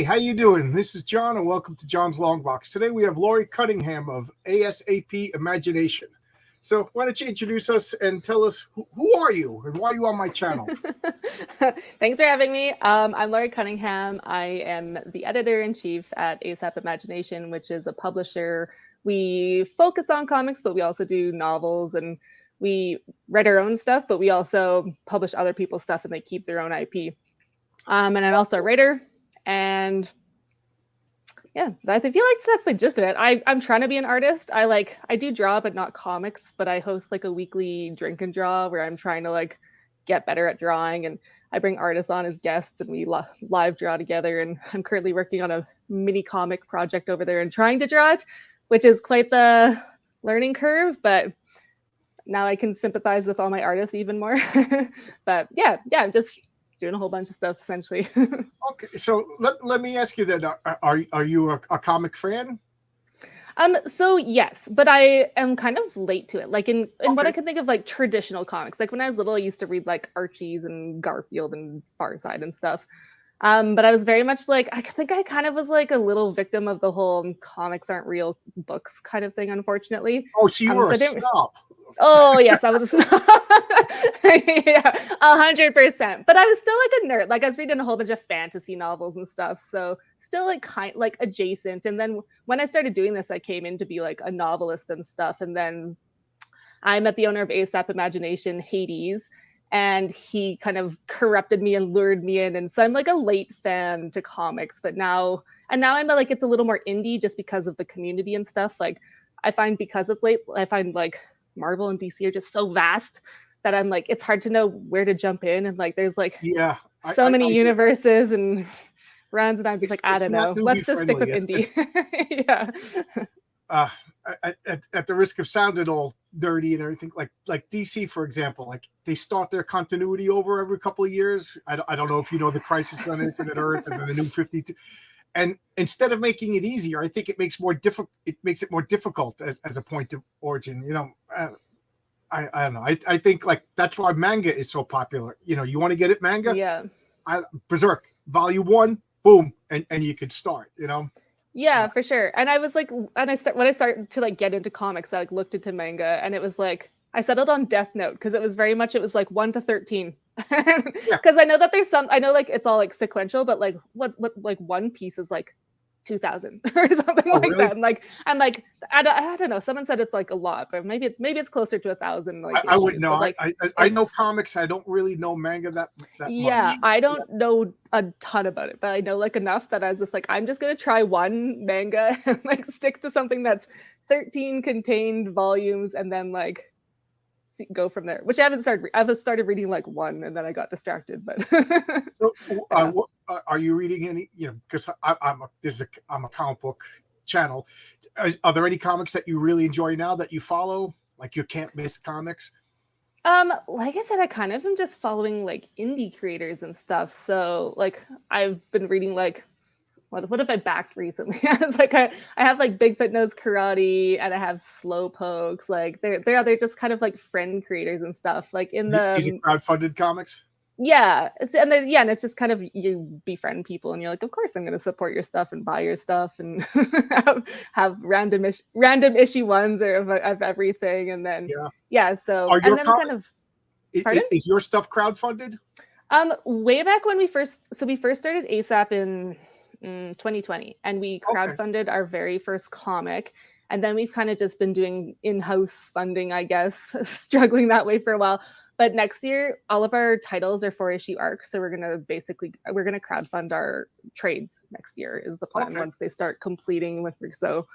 how you doing? This is John, and welcome to John's Long Box. Today we have Lori Cunningham of ASAP Imagination. So why don't you introduce us and tell us who are you and why are you on my channel? Thanks for having me. I'm Lori Cunningham. I am the editor-in-chief at ASAP Imagination, which is a publisher. We focus on comics, but we also do novels, and we write our own stuff, but we also publish other people's stuff and they keep their own IP. And I'm also a writer, and yeah, I feel like that's the gist of it. I'm trying to be an artist. I do draw, but not comics, but I host like a weekly drink and draw where I'm trying to like get better at drawing, and I bring artists on as guests and we live draw together. And I'm currently working on a mini comic project over there and trying to draw it, which is quite the learning curve, but now I can sympathize with all my artists even more. But yeah, I'm just doing a whole bunch of stuff essentially. Okay, so let me ask you then, are you a comic fan? So yes, but I am kind of late to it. Like in what I can think of like traditional comics. Like when I was little, I used to read like Archie's and Garfield and Farside and stuff. But I was very much like, I think I kind of was like a little victim of the whole comics aren't real books kind of thing, unfortunately. Oh, so you were a snob. Oh yes, I was a snob. Yeah, 100%. But I was still like a nerd. Like I was reading a whole bunch of fantasy novels and stuff. So still like like adjacent. And then when I started doing this, I came in to be like a novelist and stuff. And then I met the owner of ASAP Imagination, Hades, and he kind of corrupted me and lured me in. And so I'm like a late fan to comics, but now I'm like, it's a little more indie just because of the community and stuff. Like I find like Marvel and DC are just so vast that I'm like, it's hard to know where to jump in. And like, there's like so many universes and runs, and I'm just like, I don't know. Let's just stick with indie. Yeah. At the risk of sounding all nerdy and everything, like DC, for example, like they start their continuity over every couple of years. I don't know if you know the Crisis on Infinite Earth and then the New 52. And instead of making it easier, I think it makes it makes it more difficult as a point of origin. You know, I don't know. I think like that's why manga is so popular. You know, you want to get it manga? Yeah. Berserk Volume 1, boom, and you could start. You know. Yeah, for sure. And I was like, when I started to like get into comics, I like looked into manga, and it was like I settled on Death Note because it was like 1 to 13. Because I know that I know like it's all like sequential, but like what like One Piece is like 2000 or something like really? that. And like I don't know. Someone said it's like a lot, but maybe it's closer to 1,000. Like I wouldn't know. Like, I know comics. I don't really know manga that much. I don't know a ton about it, but I know like enough that I was just like, I'm just gonna try one manga and like stick to something that's 13 contained volumes, and then like go from there. Which I haven't started. I've started reading like one, and then I got distracted. But so, what, are you reading any? You know, because I'm a comic book channel. Are there any comics that you really enjoy now that you follow? Like you can't miss comics? Like I said, I kind of am just following like indie creators and stuff. So like I've been reading like what have I backed recently? I was like I have like Bigfoot Knows Karate, and I have Slowpokes. Like they're just kind of like friend creators and stuff. Like in the is it crowdfunded comics? Yeah, and it's just kind of you befriend people, and you're like, of course I'm going to support your stuff and buy your stuff and have random issue ones of everything, and then so and then kind of. Is your stuff crowdfunded? Way back when we first started ASAP in 2020, and we crowdfunded our very first comic, and then we've kind of just been doing in-house funding, I guess, struggling that way for a while. But next year, all of our titles are 4-issue arcs, so we're gonna crowdfund our trades next year is the plan once they start completing with. So,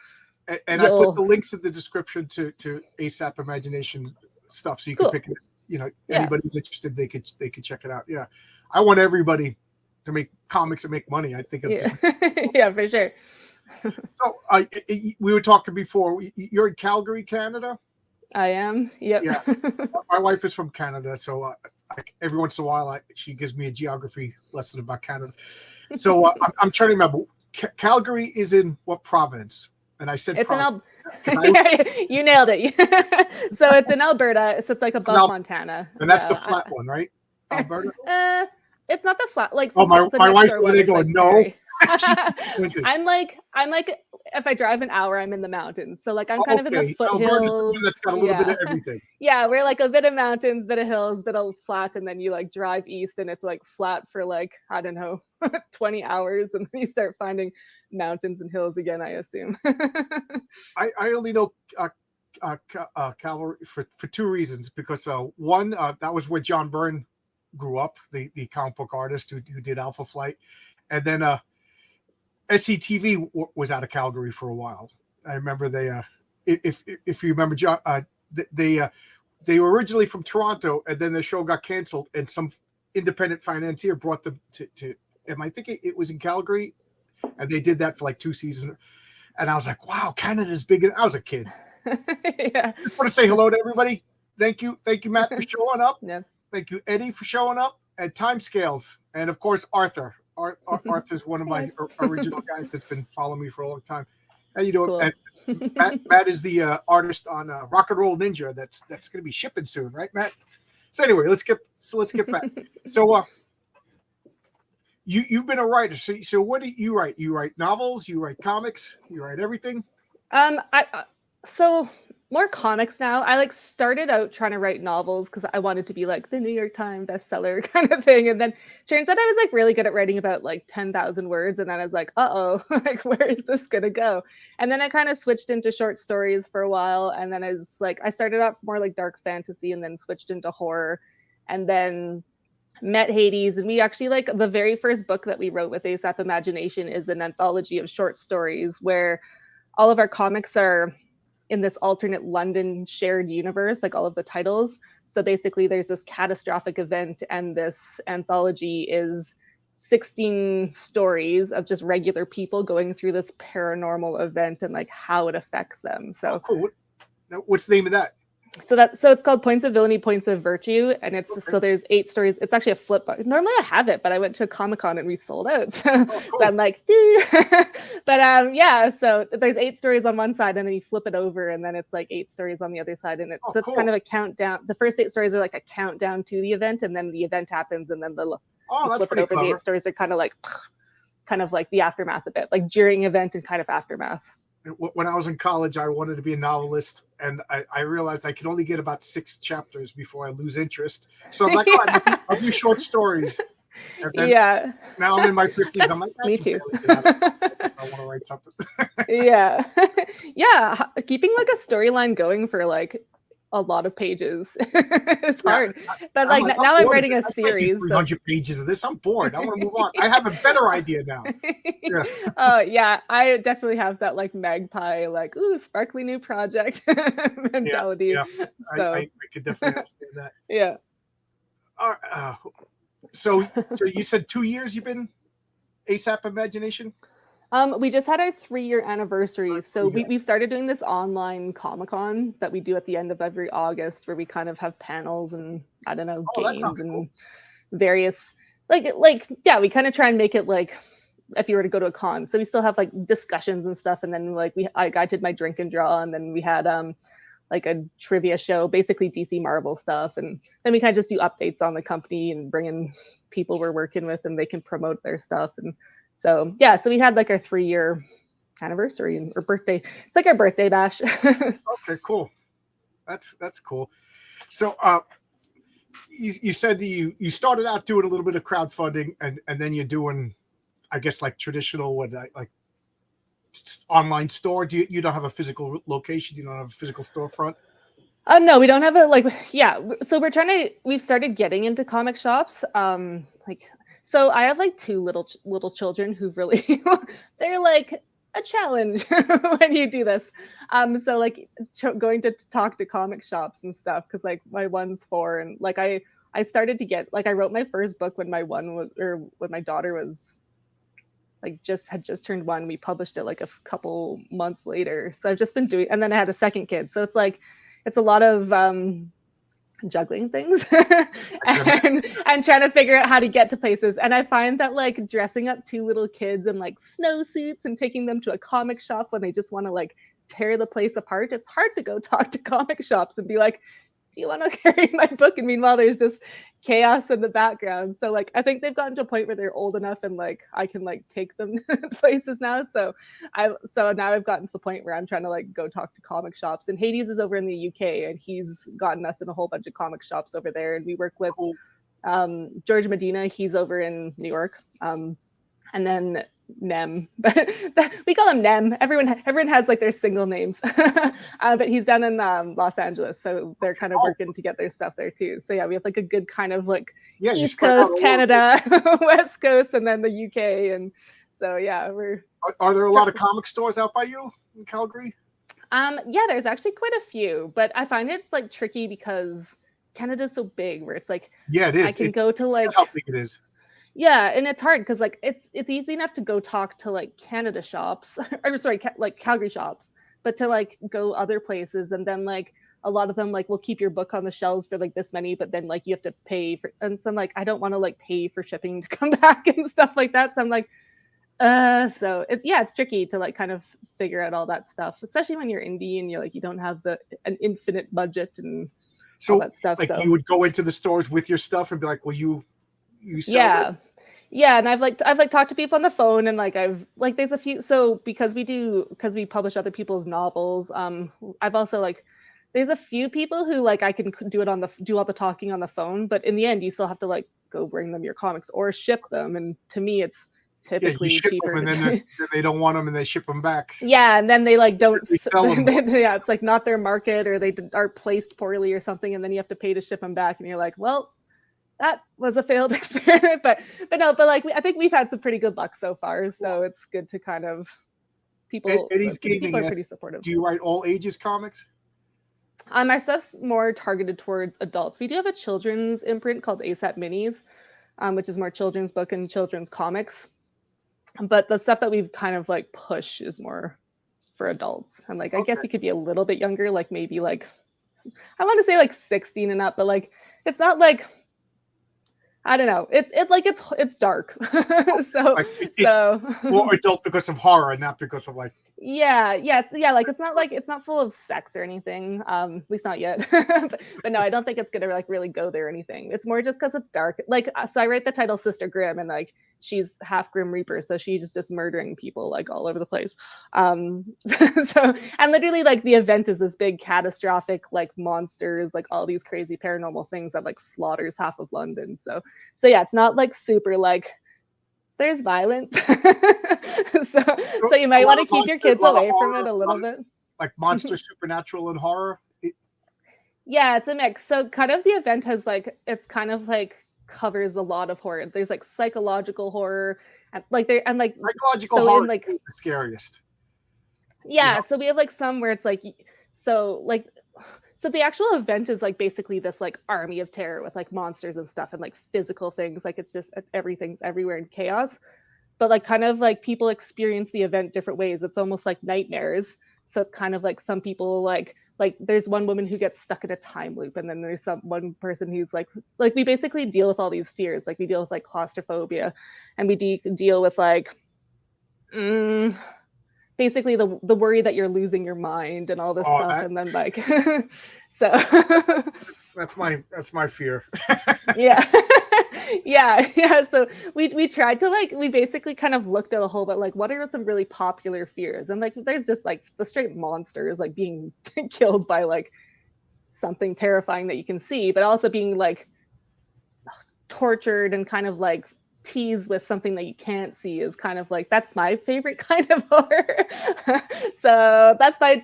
and I put the links in the description to ASAP Imagination stuff, so you can pick it. You know, anybody who's interested, they could check it out. Yeah, I want everybody to make comics and make money. I think. Yeah, for sure. So we were talking before. You're in Calgary, Canada. I am. Yep. Yeah. My wife is from Canada, so every once in a while she gives me a geography lesson about Canada. So I'm trying to remember. Calgary is in what province? And I said it's in Alberta. You nailed it. So it's in Alberta. So it's like above Montana. And that's the flat one, right? Alberta. It's not the flat. Like my wife's when they go, no. She's disappointed. I'm like if I drive an hour, I'm in the mountains. So like I'm kind of in the Okay, Alberta's the one that's foothills. got a little bit of Yeah. everything. Yeah, we're like a bit of mountains, bit of hills, bit of flat, and then you like drive east and it's like flat for like, I don't know, 20 hours, and then you start finding mountains and hills again, I assume. I only know Calvary for two reasons. Because one, that was where John Byrne grew up, the comic book artist who did Alpha Flight, and then SCTV was out of Calgary for a while. I remember they, if you remember, John, they were originally from Toronto, and then the show got canceled, and some independent financier brought them to and I think it was in Calgary, and they did that for like 2 seasons. And I was like, wow, Canada's big. I was a kid. Yeah. Just want to say hello to everybody. Thank you, Matt, for showing up. Yeah. Thank you, Eddie, for showing up. And Timescales, and of course Arthur. Arthur's one of my Yes. original guys that's been following me for a long time. How you doing? Cool. And Matt is the artist on Rock and Roll Ninja. That's going to be shipping soon, right, Matt? So anyway, let's get back. So you've been a writer. So what do you write? You write novels. You write comics. You write everything. So more comics now. I like started out trying to write novels because I wanted to be like the New York Times bestseller kind of thing. And then turns out I was like really good at writing about like 10,000 words. And then I was like, uh-oh, like where is this gonna go? And then I kind of switched into short stories for a while. And then I was like, I started off more like dark fantasy and then switched into horror. And then met Hades, and we actually like the very first book that we wrote with ASAP Imagination is an anthology of short stories where all of our comics are in this alternate London shared universe, like all of the titles. So basically, there's this catastrophic event, and this anthology is 16 stories of just regular people going through this paranormal event and like how it affects them. So, cool. What's the name of that? So it's called Points of Villainy, Points of Virtue, and it's okay. So there's 8 stories. It's actually a flip book. Normally I have it, but I went to a Comic-Con and we sold out. So, cool. So I'm like, but yeah. So there's 8 stories on one side, and then you flip it over, and then it's like 8 stories on the other side, and it's cool. kind of a countdown. The first 8 stories are like a countdown to the event, and then the event happens, and then the flip it over. The 8 stories are kind of like the aftermath of it, like during event and kind of aftermath. When I was in college, I wanted to be a novelist, and I realized I could only get about 6 chapters before I lose interest. So I'm like, I'll do short stories. And then now I'm in my 50s. I'm like, me too. I want to write something. Yeah. Keeping like a storyline going for like a lot of pages is hard. But like now I'm writing a series. 300 pages of this. I'm bored. I want to move on. I have a better idea now. Yeah. Oh yeah, I definitely have that like magpie, like ooh, sparkly new project mentality. Yeah. So I could definitely understand that. Yeah. So you said 2 years you've been ASAP Imagination? We just had our 3-year anniversary. So we've started doing this online Comic-Con that we do at the end of every August, where we kind of have panels and I don't know, games and cool. Various we kind of try and make it like if you were to go to a con. So we still have like discussions and stuff, and then like I did my drink and draw, and then we had like a trivia show, basically DC Marvel stuff, and then we kind of just do updates on the company and bring in people we're working with, and they can promote their stuff. And so yeah, so we had like our 3-year anniversary or birthday. It's like our birthday bash. Okay, cool. That's cool. So you said that you started out doing a little bit of crowdfunding, and then you're doing, I guess, like traditional like online store. You don't have a physical location? You don't have a physical storefront? No, we don't have so we've started getting into comic shops. So I have like 2 little children who've really they're like a challenge when you do this. So like going to talk to comic shops and stuff, because like my one's 4, and like I started to get like I wrote my first book when when my daughter was like had just turned 1. We published it like a couple months later. So I've just been doing, and then I had a second kid. So it's like it's a lot of juggling things and trying to figure out how to get to places. And I find that like dressing up 2 little kids in like snowsuits and taking them to a comic shop when they just want to like tear the place apart, it's hard to go talk to comic shops and be like, do you want to carry my book? And meanwhile, there's just chaos in the background. So like I think they've gotten to a point where they're old enough and like I can like take them places now. So now I've gotten to the point where I'm trying to like go talk to comic shops. And Hades is over in the UK and he's gotten us in a whole bunch of comic shops over there. And we work with Cool. George Medina, he's over in New York. And then Nem, but we call him Nem. Everyone has like their single names, but he's down in Los Angeles, so they're kind of working to get their stuff there too. So yeah, we have like a good kind of like East Coast Canada, West Coast, and then the UK, and so yeah, we're. Are there a lot of comic stores out by you in Calgary? Yeah, there's actually quite a few, but I find it like tricky because Canada's so big, where it's like it is. I can go to like how big it is. Yeah, and it's hard because like it's easy enough to go talk to like Canada shops, or sorry, like Calgary shops, but to like go other places and then like a lot of them like will keep your book on the shelves for like this many, but then like you have to pay for, and so I'm like I don't want to like pay for shipping to come back and stuff like that. So I'm like, so it's tricky to like kind of figure out all that stuff, especially when you're indie and you're like you don't have an infinite budget and all that stuff. Like so you would go into the stores with your stuff and be like, well, you sell this? Yeah, and I've talked to people on the phone, and like I've like there's a few, so because we publish other people's novels, I've also like there's a few people who like I can do all the talking on the phone, but in the end you still have to like go bring them your comics or ship them, and to me it's typically cheaper them and then they don't want them and they ship them back. Yeah, and then they like don't sell them. Yeah, it's like not their market, or they are placed poorly or something, and then you have to pay to ship them back, and you're like, well, that was a failed experiment, but like I think we've had some pretty good luck so far, so it's good to kind of people are pretty supportive. Do you write all ages comics? Our stuff's more targeted towards adults. We do have a children's imprint called ASAP Minis, which is more children's book and children's comics, but the stuff that we've kind of like push is more for adults, and like I guess you could be a little bit younger, like maybe like I want to say like 16 and up, but like it's not like I don't know. It's dark. so more adult because of horror, not because of like it's not full of sex or anything. At least not yet. but no, I don't think it's gonna like really go there or anything. It's more just because it's dark. Like so I write the title Sister Grimm, and like she's half Grim Reaper, so she's just murdering people like all over the place. So and literally like the event is this big catastrophic like monsters, like all these crazy paranormal things that like slaughters half of London. So yeah, it's not like super like there's violence. so you might want to keep your kids away from it a little bit. Like monster, supernatural, and horror. Yeah, it's a mix. So kind of the event has like it's kind of like covers a lot of horror. There's like psychological horror and like psychological horror like the scariest. Yeah, you know? So we have like some where it's like so the actual event is like basically this like army of terror with like monsters and stuff and like physical things. Like it's just everything's everywhere in chaos. But like kind of like people experience the event different ways. It's almost like nightmares. So it's kind of like some people like there's one woman who gets stuck in a time loop, and then there's one person who's like we basically deal with all these fears. Like we deal with like claustrophobia, and we deal with like basically the worry that you're losing your mind and all this stuff, and then like so that's my fear. yeah so we tried to like we basically kind of looked at a whole bit like what are some really popular fears, and like there's just like the straight monsters like being killed by like something terrifying that you can see, but also being like tortured and kind of like teased with something that you can't see is kind of like that's my favorite kind of horror. So that's my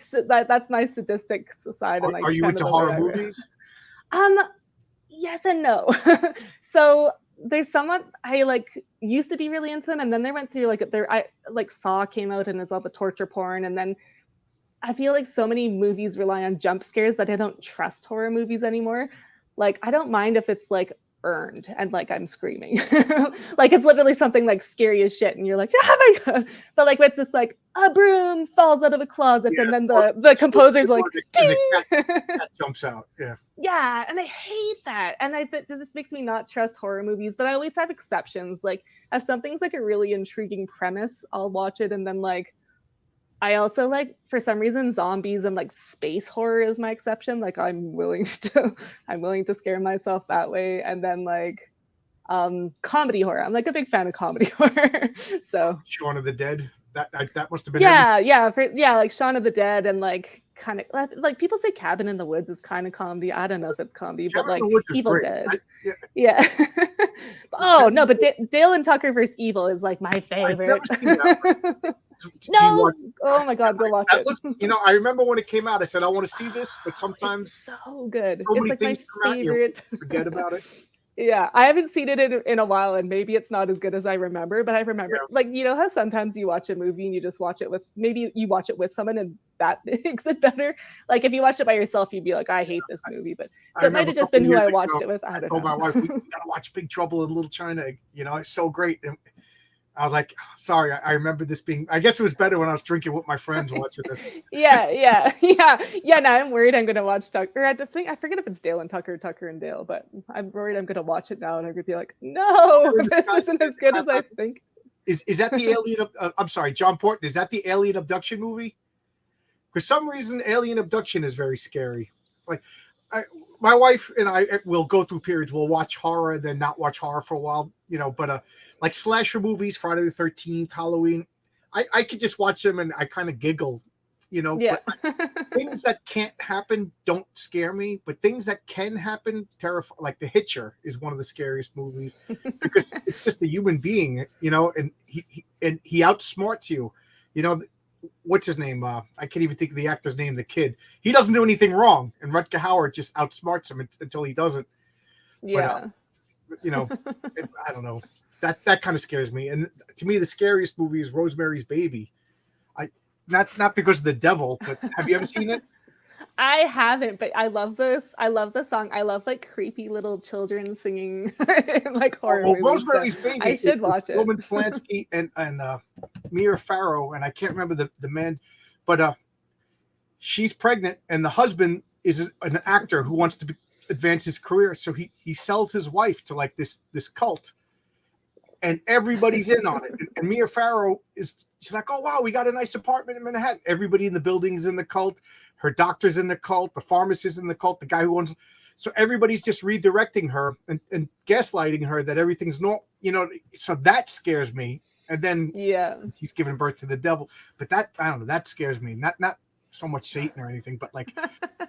sadistic side. Are you into horror movies? Yes and no. So there's someone I like used to be really into them, and then they went through like Saw came out and there's all the torture porn, and then I feel like so many movies rely on jump scares that I don't trust horror movies anymore. Like I don't mind if it's like earned and like I'm screaming. Like it's literally something like scary as shit and you're like, oh my god, but like it's just like a broom falls out of a closet, and then the composer's like the cat jumps out. Yeah, and I hate that, and this makes me not trust horror movies, but I always have exceptions. Like if something's like a really intriguing premise, I'll watch it, and then like I also like, for some reason, zombies and like space horror is my exception. Like I'm willing to scare myself that way. And then like comedy horror. I'm like a big fan of comedy horror. So Shaun of the Dead. That must have been heavy. yeah, like Shaun of the Dead and like kind of like people say Cabin in the Woods is kind of comedy. I don't know if it's comedy, but Cabin in like the Woods was Evil great. Dead. Yeah, Yeah. Oh Cabin no, in the but Woods, Dale and Tucker versus Evil is like my I've never favorite. seen that. Do you No, watch? oh my god, go watch That it. looks. I remember when it came out. I said I want to see this, but It's sometimes so good. so It's many like my things come out, you favorite. forget about it. Yeah, I haven't seen it in a while, and maybe it's not as good as I remember, but I remember, Yeah, like, you know how sometimes you watch a movie and you just watch it with, maybe you watch it with someone and that makes it better. Like, if you watched it by yourself, you'd be like, I hate this movie, but I so it might remember a have just couple been of who I years watched ago. it with. I I don't told my wife we know. gotta watch Big Trouble in Little China. It's so great. And I was like, sorry, I remember this being. I guess it was better when I was drinking with my friends watching this. Yeah. Now I'm worried I'm gonna watch Tucker. I forget if it's Dale and Tucker, Tucker and Dale, but I'm worried I'm gonna watch it now and I'm gonna be like, no, This this guy's isn't scared as the good crap as I out. think. Is that the alien? I'm sorry, John Porton. Is that the alien abduction movie? For some reason, alien abduction is very scary. Like, my wife and I will go through periods. We'll watch horror, then not watch horror for a while. But like slasher movies, Friday the 13th, Halloween, I could just watch them and I kind of giggle. Yeah. But things that can't happen don't scare me, but things that can happen terrify. Like The Hitcher is one of the scariest movies because it's just a human being, and he outsmarts you. You know, what's his name? I can't even think of the actor's name. The kid, he doesn't do anything wrong, and Rutger Hauer just outsmarts him until he doesn't. But Yeah. I don't know. That kind of scares me. And to me, the scariest movie is Rosemary's Baby. I not because of the devil, but have you ever seen it? I haven't, but I love this. I love the song. I love like creepy little children singing in like horror Well, movies. So Rosemary's I Baby is should watch it. Roman Polanski and Mia Farrow, and I can't remember the man, but she's pregnant, and the husband is an actor who wants to advance his career, so he sells his wife to like this cult, and everybody's in on it. And Mia Farrow she's like, oh wow, we got a nice apartment in Manhattan. Everybody in the building is in the cult. Her doctor's in the cult. The pharmacist in the cult. The guy who owns. So everybody's just redirecting her and gaslighting her that everything's normal. So that scares me. And then Yeah. he's giving birth to the devil. But that, I don't know, that scares me. Not so much Satan or anything, but like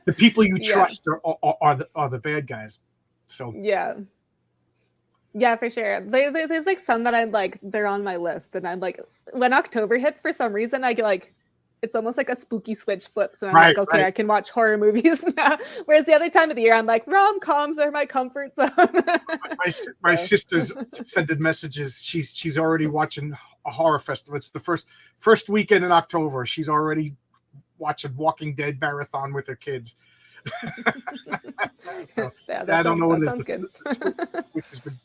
the people you Yeah. trust are the bad guys. So Yeah. Yeah, for sure. There's like some that I'm like, they're on my list, and I'm like, when October hits, for some reason, I get like, it's almost like a spooky switch flips, and I'm like, okay, right. I can watch horror movies now. Whereas the other time of the year, I'm like, rom-coms are my comfort zone. My sister's sending messages. She's already watching a horror festival. It's the first weekend in October. She's already watching Walking Dead marathon with her kids. I don't know what it is. Sounds good. Which has been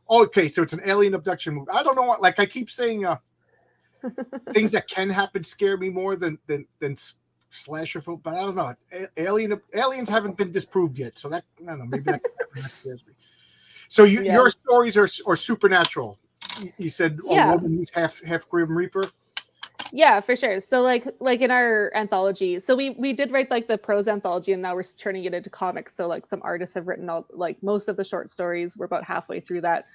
okay. So it's an alien abduction movie. I don't know what. Like I keep saying, things that can happen scare me more than slasher film. But I don't know. Aliens haven't been disproved yet. So that I don't know. Maybe that scares me. So your stories are supernatural. You said a woman who's half Grim Reaper. Yeah, for sure. So like in our anthology, so we did write like the prose anthology, and now we're turning it into comics. So like some artists have written all like most of the short stories. We're about halfway through that.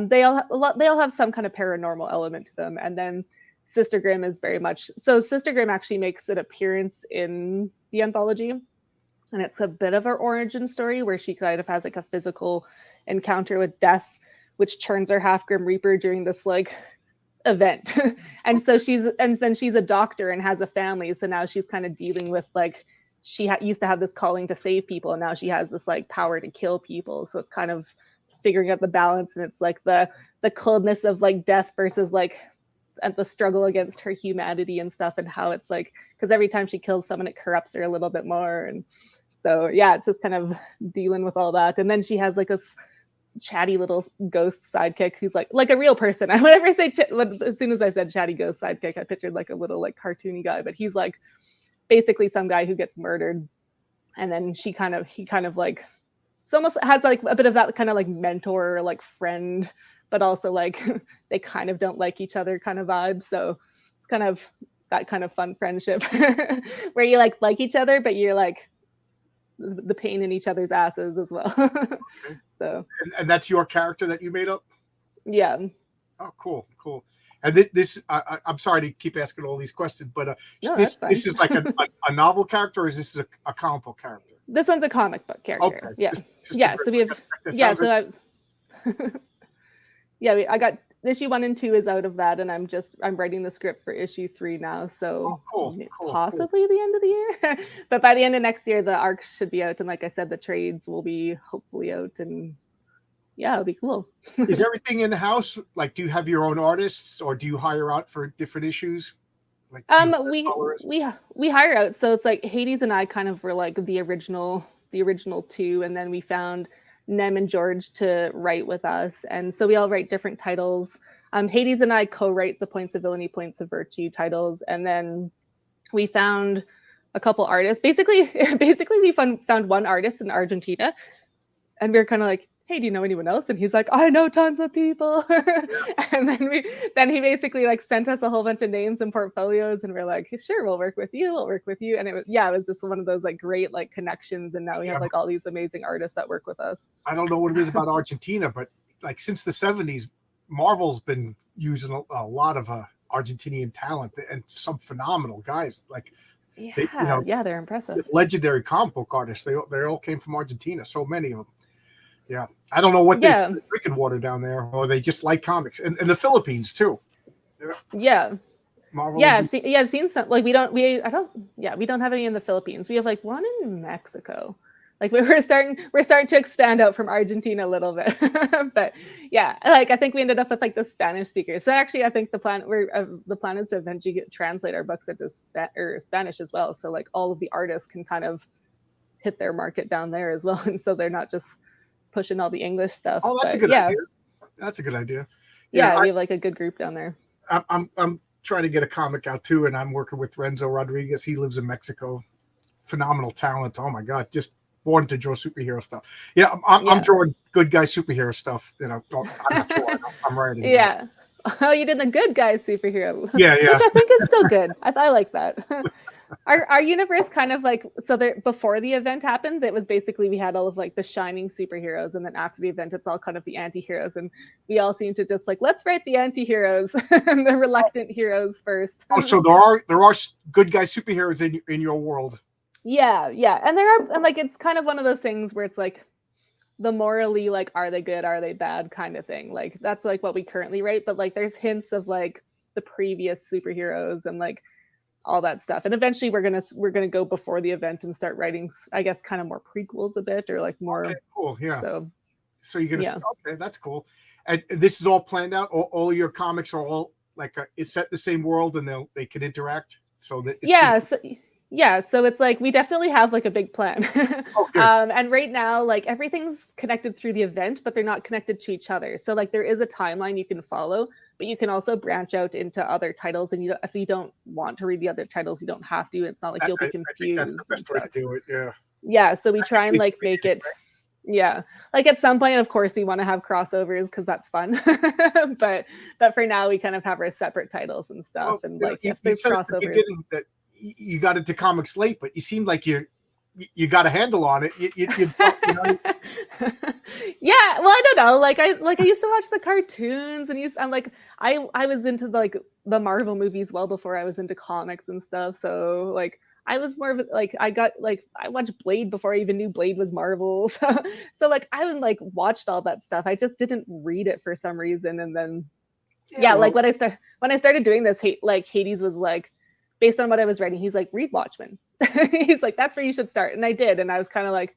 They all have some kind of paranormal element to them, and then Sister Grimm is very much so. Sister Grimm actually makes an appearance in the anthology, and it's a bit of her origin story where she kind of has like a physical encounter with death, which turns her half Grim Reaper during this like event. And so then she's a doctor and has a family, so now she's kind of dealing with like she used to have this calling to save people, and now she has this like power to kill people. So it's kind of figuring out the balance, and it's like the coldness of like death versus like at the struggle against her humanity and stuff, and how it's like because every time she kills someone it corrupts her a little bit more. And so yeah, it's just kind of dealing with all that. And then she has like this chatty little ghost sidekick who's like a real person. I whenever I say as soon as I said chatty ghost sidekick, I pictured like a little like cartoony guy, but he's like basically some guy who gets murdered, and then he kind of like so almost has like a bit of that kind of like mentor like friend, but also like they kind of don't like each other kind of vibe. So it's kind of that kind of fun friendship where you like each other, but you're like the pain in each other's asses as well. Okay. So And that's your character that you made up? yeah. Oh, cool, cool. And I'm sorry to keep asking all these questions, but No, that's this fine. is like a novel character, or is this a comic book character? This one's a comic book character. Okay, Yeah. just a Yeah. great. So we have, That yeah. sounds like. So I, yeah, I got issue 1 and 2 is out of that, and I'm writing the script for issue 3 now. Oh, So cool, cool, cool. possibly the end of the year, but by the end of next year, the arc should be out, and like I said, the trades will be hopefully out, and yeah, it'll be cool. Is everything in the house? Like, do you have your own artists, or do you hire out for different issues? Like, do you hire We colorists? we hire out, so it's like Hades and I kind of were like the original two, and then we found Nem and George to write with us, and so we all write different titles. Hades and I co-write the Points of Villainy, Points of Virtue titles, and then we found a couple artists. Basically, we found one artist in Argentina, and we were kind of like, hey, do you know anyone else? And he's like, I know tons of people. And then he basically like sent us a whole bunch of names and portfolios, and we're like, sure, we'll work with you. And it was just one of those like great like connections, and now we have Yeah, like all these amazing artists that work with us. I don't know what it is about Argentina, but like since the '70s, Marvel's been using a lot of Argentinian talent and some phenomenal guys. Like Yeah, they're impressive. legendary comic book artists. They all came from Argentina. So many of them. Yeah, I don't know what Yeah. they're drinking water down there, or they just like comics, and the Philippines too. Yeah. Marvel. Yeah, I've seen some. Like we don't have any in the Philippines. We have like one in Mexico. Like we're starting to expand out from Argentina a little bit. But yeah, like I think we ended up with like the Spanish speakers. So actually, I think the plan is to eventually translate our books into Spanish as well. So like all of the artists can kind of hit their market down there as well, and so they're not just pushing all the English stuff. Oh, that's a But good idea. That's a good idea. Yeah, we have like a good group down there. I'm trying to get a comic out too, and I'm working with Renzo Rodriguez. He lives in Mexico. Phenomenal talent. Oh my God, just born to draw superhero stuff. Yeah, I'm drawing good guy superhero stuff. I'm not sure. I'm writing. Yeah. Oh, you did the good guy superhero. Yeah. Which I think is still good. I like that. Our universe kind of like, so there, before the event happened, it was basically we had all of like the shining superheroes, and then after the event it's all kind of the anti-heroes, and we all seem to just like, let's write the anti-heroes and the reluctant heroes first. Oh, so there are good guy superheroes in your world. Yeah, and and like it's kind of one of those things where it's like the morally like, are they good, are they bad kind of thing. Like that's like what we currently write, but like there's hints of like the previous superheroes and like all that stuff, and eventually we're gonna go before the event and start writing, I guess, kind of more prequels a bit, or like more. Okay, cool. Yeah. So you're gonna. Yeah. Okay, that's cool. And this is all planned out. All your comics are all like it's set in the same world, and they can interact. So that so it's like we definitely have like a big plan. Okay. And right now like everything's connected through the event, but they're not connected to each other. So like there is a timeline you can follow, but you can also branch out into other titles, and if you don't want to read the other titles, you don't have to. It's not like you'll be confused. I think that's the best way to do it. Yeah, so we try and like make it. Yeah, like at some point, of course, we want to have crossovers because that's fun. but for now, we kind of have our separate titles and stuff. And like if there's crossovers, that you got into comics late, but you seem like you got a handle on it. You know? Yeah, well, I don't know. Like I used to watch the cartoons, and I was into like the Marvel movies well before I was into comics and stuff. So like I was more of like I watched Blade before I even knew Blade was Marvel. So like I would like watched all that stuff. I just didn't read it for some reason, and then like when I started doing this, like Hades was like, based on what I was writing, he's like, read Watchmen. He's like, that's where you should start. And I did. And I was kind of like,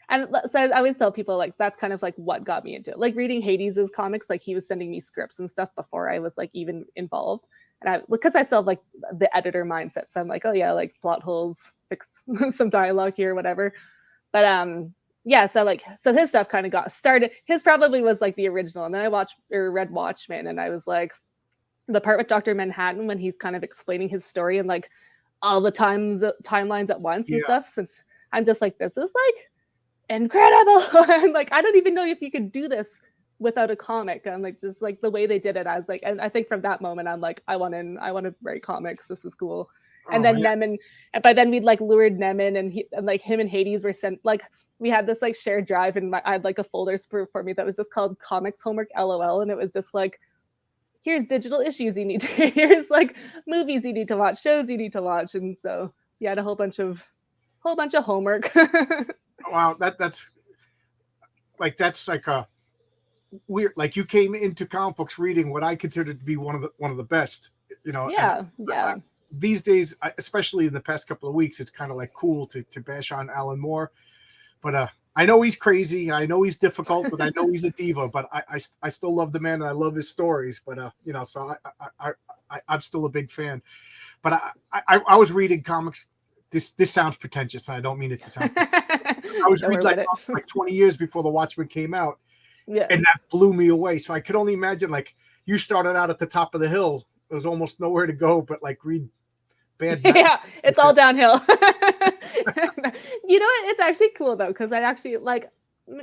and so I always tell people like, that's kind of like what got me into it. Like reading Hades's comics, like he was sending me scripts and stuff before I was like even involved. And because I still have like the editor mindset. So I'm like, oh yeah, like plot holes, fix some dialogue here, whatever. But so his stuff kind of got started. His probably was like the original. And then I read Watchmen, and I was like, the part with Dr. Manhattan when he's kind of explaining his story and like all the timelines at once and stuff, since I'm just like, this is like incredible. And like I don't even know if you could do this without a comic, and like just like the way they did it, I was like, and I think from that moment I'm like, I want in, I want to write comics, this is cool. And Oh then yeah. Nemen, and by then we'd like lured Nemen, and like him and Hades were sent, like we had this like shared drive, and I had like a folder for me that was just called comics homework LOL, and it was just like, here's digital issues you need to, here's like movies you need to watch, shows you need to watch. And so yeah, I had a whole bunch of homework. Wow, that's like a weird, like you came into comic books reading what I consider to be one of the best, and Yeah, yeah. these days, especially in the past couple of weeks, it's kind of like cool to bash on Alan Moore, but I know he's crazy, I know he's difficult, and I know he's a diva, but I still love the man and I love his stories, but so I'm still a big fan. But I was reading comics. This sounds pretentious, and I don't mean it to sound. I was Don't worry reading about it. like 20 years before The Watchmen came out, Yeah. and that blew me away. So I could only imagine, like, you started out at the top of the hill. There was almost nowhere to go but like read bad. Yeah, it's all downhill. You know what? It's actually cool though, because I actually like,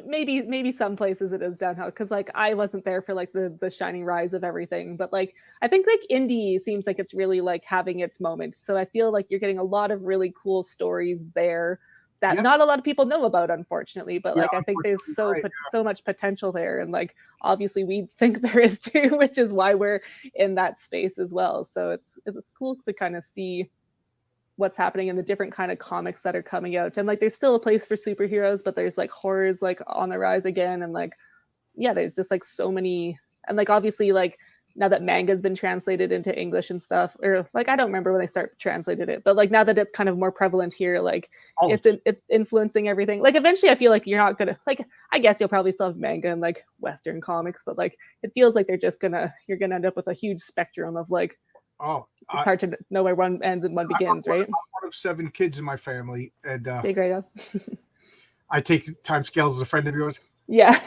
maybe some places it is downhill, because like I wasn't there for like the shining rise of everything, but like I think like indie seems like it's really like having its moment. So I feel like you're getting a lot of really cool stories there that Yeah, not a lot of people know about, unfortunately. But yeah, like I think there's unfortunately, right. so much potential there, and like obviously we think there is too, which is why we're in that space as well. So it's cool to kind of see what's happening in the different kind of comics that are coming out. And like there's still a place for superheroes, but there's like horrors like on the rise again. And like, yeah, there's just like so many. And like obviously like now that manga's been translated into English and stuff, or like I don't remember when they start translated it, but like now that it's kind of more prevalent here, like Oh, it's influencing everything. Like eventually I feel like you're not gonna, like, I guess you'll probably still have manga and like Western comics, but like it feels like you're gonna end up with a huge spectrum of like, oh, it's hard to know where one ends and one begins, right? I'm one of 7 kids in my family, and Big right. I take time scales as a friend of yours. Yeah.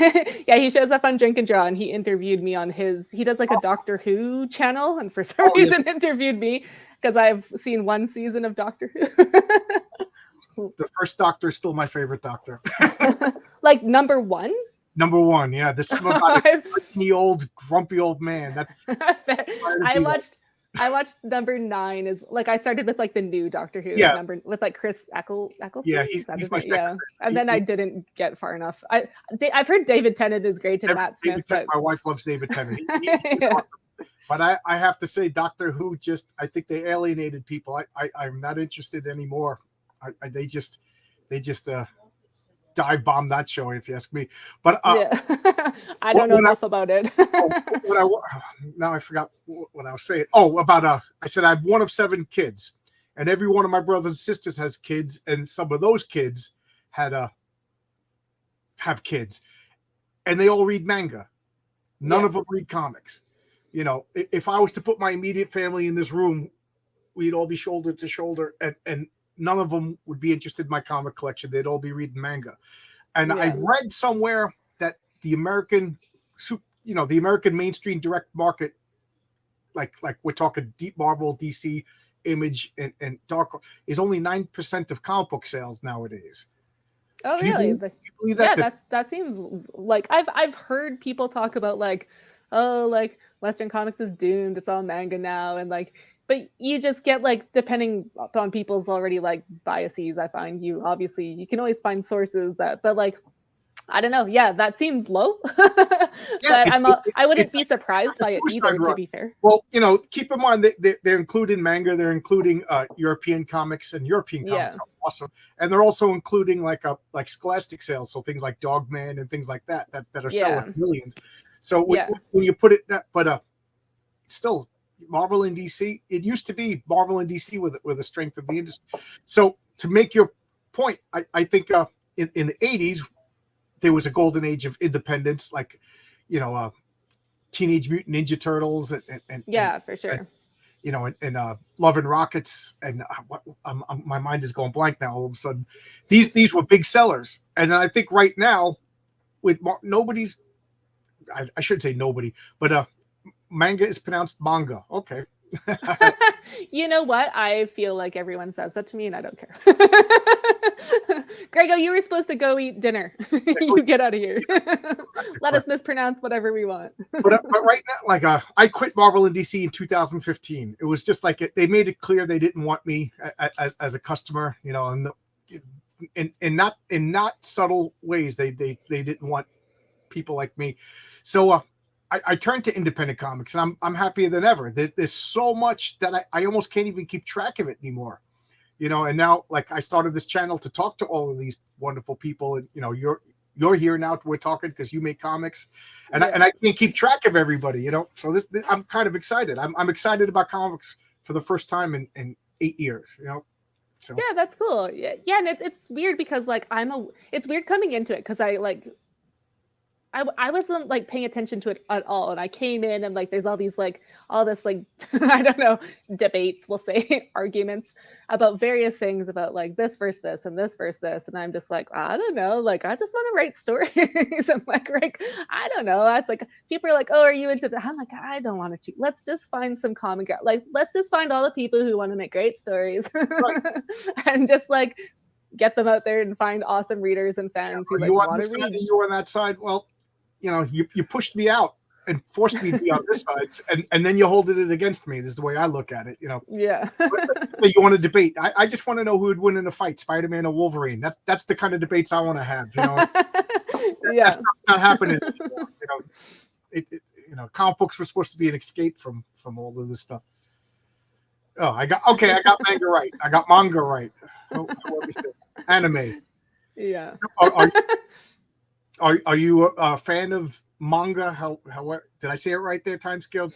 Yeah, he shows up on Drink and Draw, and he interviewed me on his, he does like a Doctor Who channel, and for some Oh yes, reason interviewed me because I've seen one season of Doctor Who. the first Doctor is still my favorite Doctor. Like number one. Number one, yeah. This is about a grumpy old man. That's I watched number 9, is like I started with like the new Doctor Who, yeah, number with like Chris Eccleston. yeah. He's my second. Yeah, and then I didn't get far enough. I've heard David Tennant is great and Matt Smith, but my wife loves David Tennant. He's yeah. awesome. But I have to say, Doctor Who I think they alienated people. I'm not interested anymore. They just dive bomb that show, if you ask me. But Yeah. I don't know enough about it. Now I forgot what I was saying. Oh, about I said I'm one of 7 kids, and every one of my brothers and sisters has kids, and some of those kids have kids, and they all read manga. None of them read comics. If I was to put my immediate family in this room, we'd all be shoulder to shoulder, and none of them would be interested in my comic collection. They'd all be reading manga. And I read somewhere that the American mainstream direct market, like we're talking deep Marvel, DC, Image, and Dark, is only 9% of comic book sales nowadays. Oh, really? You believe that? Yeah, that seems like I've heard people talk about like, oh, like Western comics is doomed. It's all manga now, and like, but you just get like, depending upon people's already like biases, I find you can always find sources that, but like, I don't know. Yeah, that seems low, but I wouldn't be surprised by it either, to be fair. Well, keep in mind that they're including manga, they're including European comics, and European comics are awesome, and they're also including like Scholastic sales, so things like Dogman and things like that are selling millions. So when you put it that, but still, Marvel and DC, it used to be Marvel and DC with the strength of the industry. So to make your point, I think in the 80s, there was a golden age of independence, like, Teenage Mutant Ninja Turtles and for sure. And Love and Rockets, and my mind is going blank now. All of a sudden, these were big sellers, and then I think right now, with I shouldn't say nobody, but manga is pronounced manga. Okay, You know what? I feel like everyone says that to me, and I don't care. Grego, you were supposed to go eat dinner. You get out of here. Let us mispronounce whatever we want. But right now, like I quit Marvel and DC in 2015. It was just like they made it clear they didn't want me as a customer, you know, and in not subtle ways. They didn't want people like me. So I turned to independent comics, and I'm happier than ever. There's so much that I almost can't even keep track of it anymore. You know, and now like I started this channel to talk to all of these wonderful people, and you know, you're here now. We're talking because you make comics, and Yeah. I can't keep track of everybody. You know, so this I'm kind of excited. I'm excited about comics for the first time in 8 years. You know, so Yeah, that's cool. Yeah, yeah, and it's weird because like it's weird coming into it because I wasn't like paying attention to it at all, and I came in and like there's all these like all this like I don't know, debates, we'll say, arguments about various things about like this versus this and this versus this, and I'm just like, I don't know, like I just want to write stories. I'm like I don't know. That's like people are like, oh, are you into that? I'm like, I don't want to. Let's just find some like let's just find all the people who want to make great stories right. and just like get them out there and find awesome readers and fans who Are like you on want to this side? Are read. you on that side? Well, you know, you pushed me out and forced me to be on this side, and then you holded it against me. This is the way I look at it. You know, Yeah. so you want to debate? I just want to know who would win in a fight, Spider-Man or Wolverine. That's the kind of debates I want to have. You know, Yeah. that's not happening anymore. You know, you know, comic books were supposed to be an escape from all of this stuff. Oh, I got manga right. I got manga right. Oh, anime. Yeah. So are you a fan of manga? How did I say it right there? Timescale.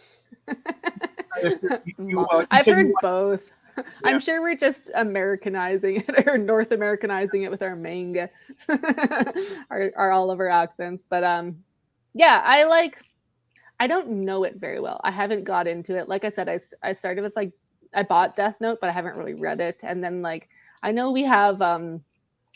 You I've said you heard both. yeah. I'm sure we're just Americanizing it or North Americanizing it with our manga, our all of our accents. But yeah, I don't know it very well. I haven't got into it. Like I said, I started with like I bought Death Note, but I haven't really read it. And then like I know we have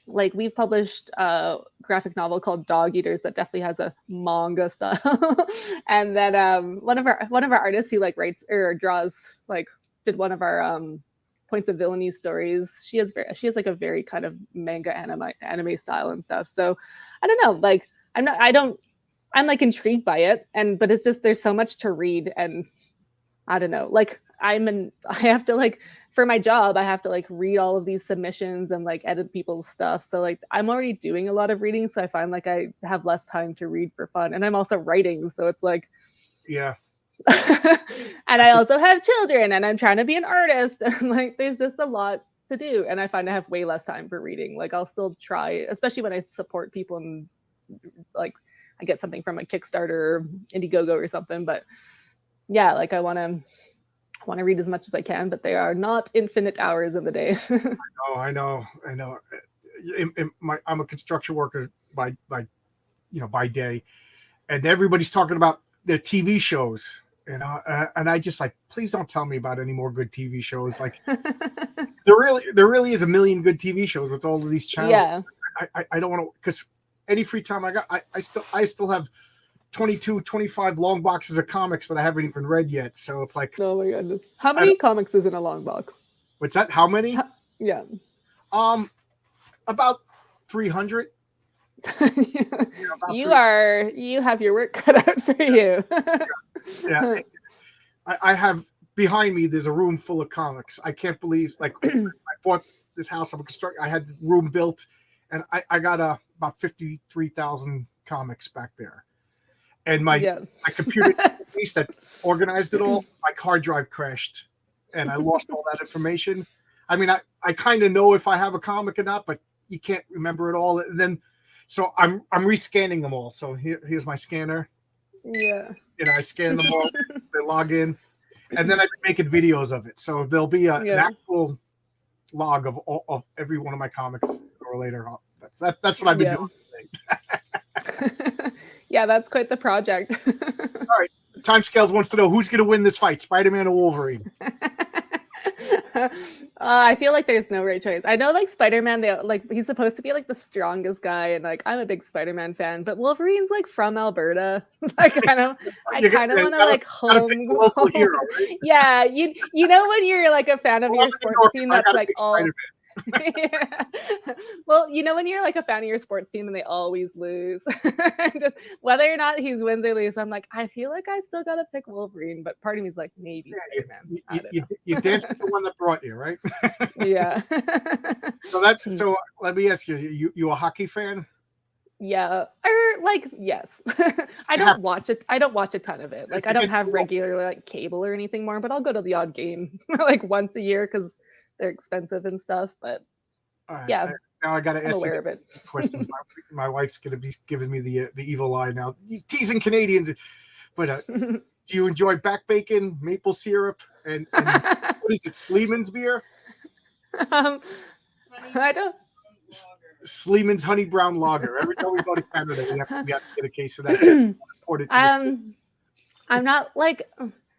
like we've published a graphic novel called Dog Eaters that definitely has a manga style. And then one of our artists who like writes or draws like did one of our points of villainy stories. She has like a very kind of manga anime style and stuff. So I don't know, like I'm like intrigued by it, and but it's just there's so much to read, and I don't know. Like I have to like for my job, I have to like read all of these submissions and like edit people's stuff. So like I'm already doing a lot of reading, so I find like I have less time to read for fun. And I'm also writing, so it's like Yeah. and I also have children and I'm trying to be an artist and like there's just a lot to do and I find I have way less time for reading. Like I'll still try, especially when I support people and like I get something from a Kickstarter or Indiegogo or something, but yeah, like I want to read as much as I can, but they are not infinite hours in the day. Oh, I know. I'm a construction worker by by day, and everybody's talking about their TV shows. You know, and I just like, please don't tell me about any more good TV shows. Like there really is a million good TV shows with all of these channels. Yeah. I don't want to because any free time I got, I still have 22, 25 long boxes of comics that I haven't even read yet. So it's like, Oh my goodness. How many comics is in a long box? what's that? How many? Yeah. About 300. You have your work cut out for you. Yeah. I have behind me, there's a room full of comics. I can't believe, like, I bought this house. I had the room built, and I got about 53,000 comics back there. And my computer piece that organized it all, my hard drive crashed, and I lost all that information. I mean, I kind of know if I have a comic or not, but you can't remember it all. And then, so I'm rescanning them all. So here's my scanner. Yeah. I scan them all. They log in, and then I've been making videos of it. So there'll be an actual log of every one of my comics or later on. That's what I've been doing. Yeah, that's quite the project. All right. Timescales wants to know who's going to win this fight, Spider-Man or Wolverine? I feel like there's no right choice. I know, like Spider-Man, they like he's supposed to be like the strongest guy, and like I'm a big Spider-Man fan, but Wolverine's like from Alberta. I You kind of want to gotta, like gotta pick the local hero, home. right? Yeah, you know when you're like a fan of Well, I'm your a New sports Yorker, team so I that's gotta like pick all Spider-Man. yeah. Well, you know when you're like a fan of your sports team and they always lose, just whether or not he wins or loses, I'm like, I feel like I still gotta pick Wolverine, but part of me is like maybe Yeah, Spider-Man. you, I you, don't you, know. you dance with the one that brought you, right? Yeah. So let me ask you, you a hockey fan? Yeah, or like yes. I You have don't watch it. I don't watch a ton of it. Like I you don't did have grow up. regular like cable or anything more, but I'll go to the odd game like once a year because they're expensive and stuff. But All right, yeah, now I got to I'm ask you aware the of it. questions. My wife's going to be giving me the evil eye now, teasing Canadians. But do you enjoy back bacon, maple syrup, and what is it, Sleeman's beer? um, I don't. Sleeman's honey brown lager. Every time we go to Canada, we have to get a case of that. Just import it to the. um, I'm not like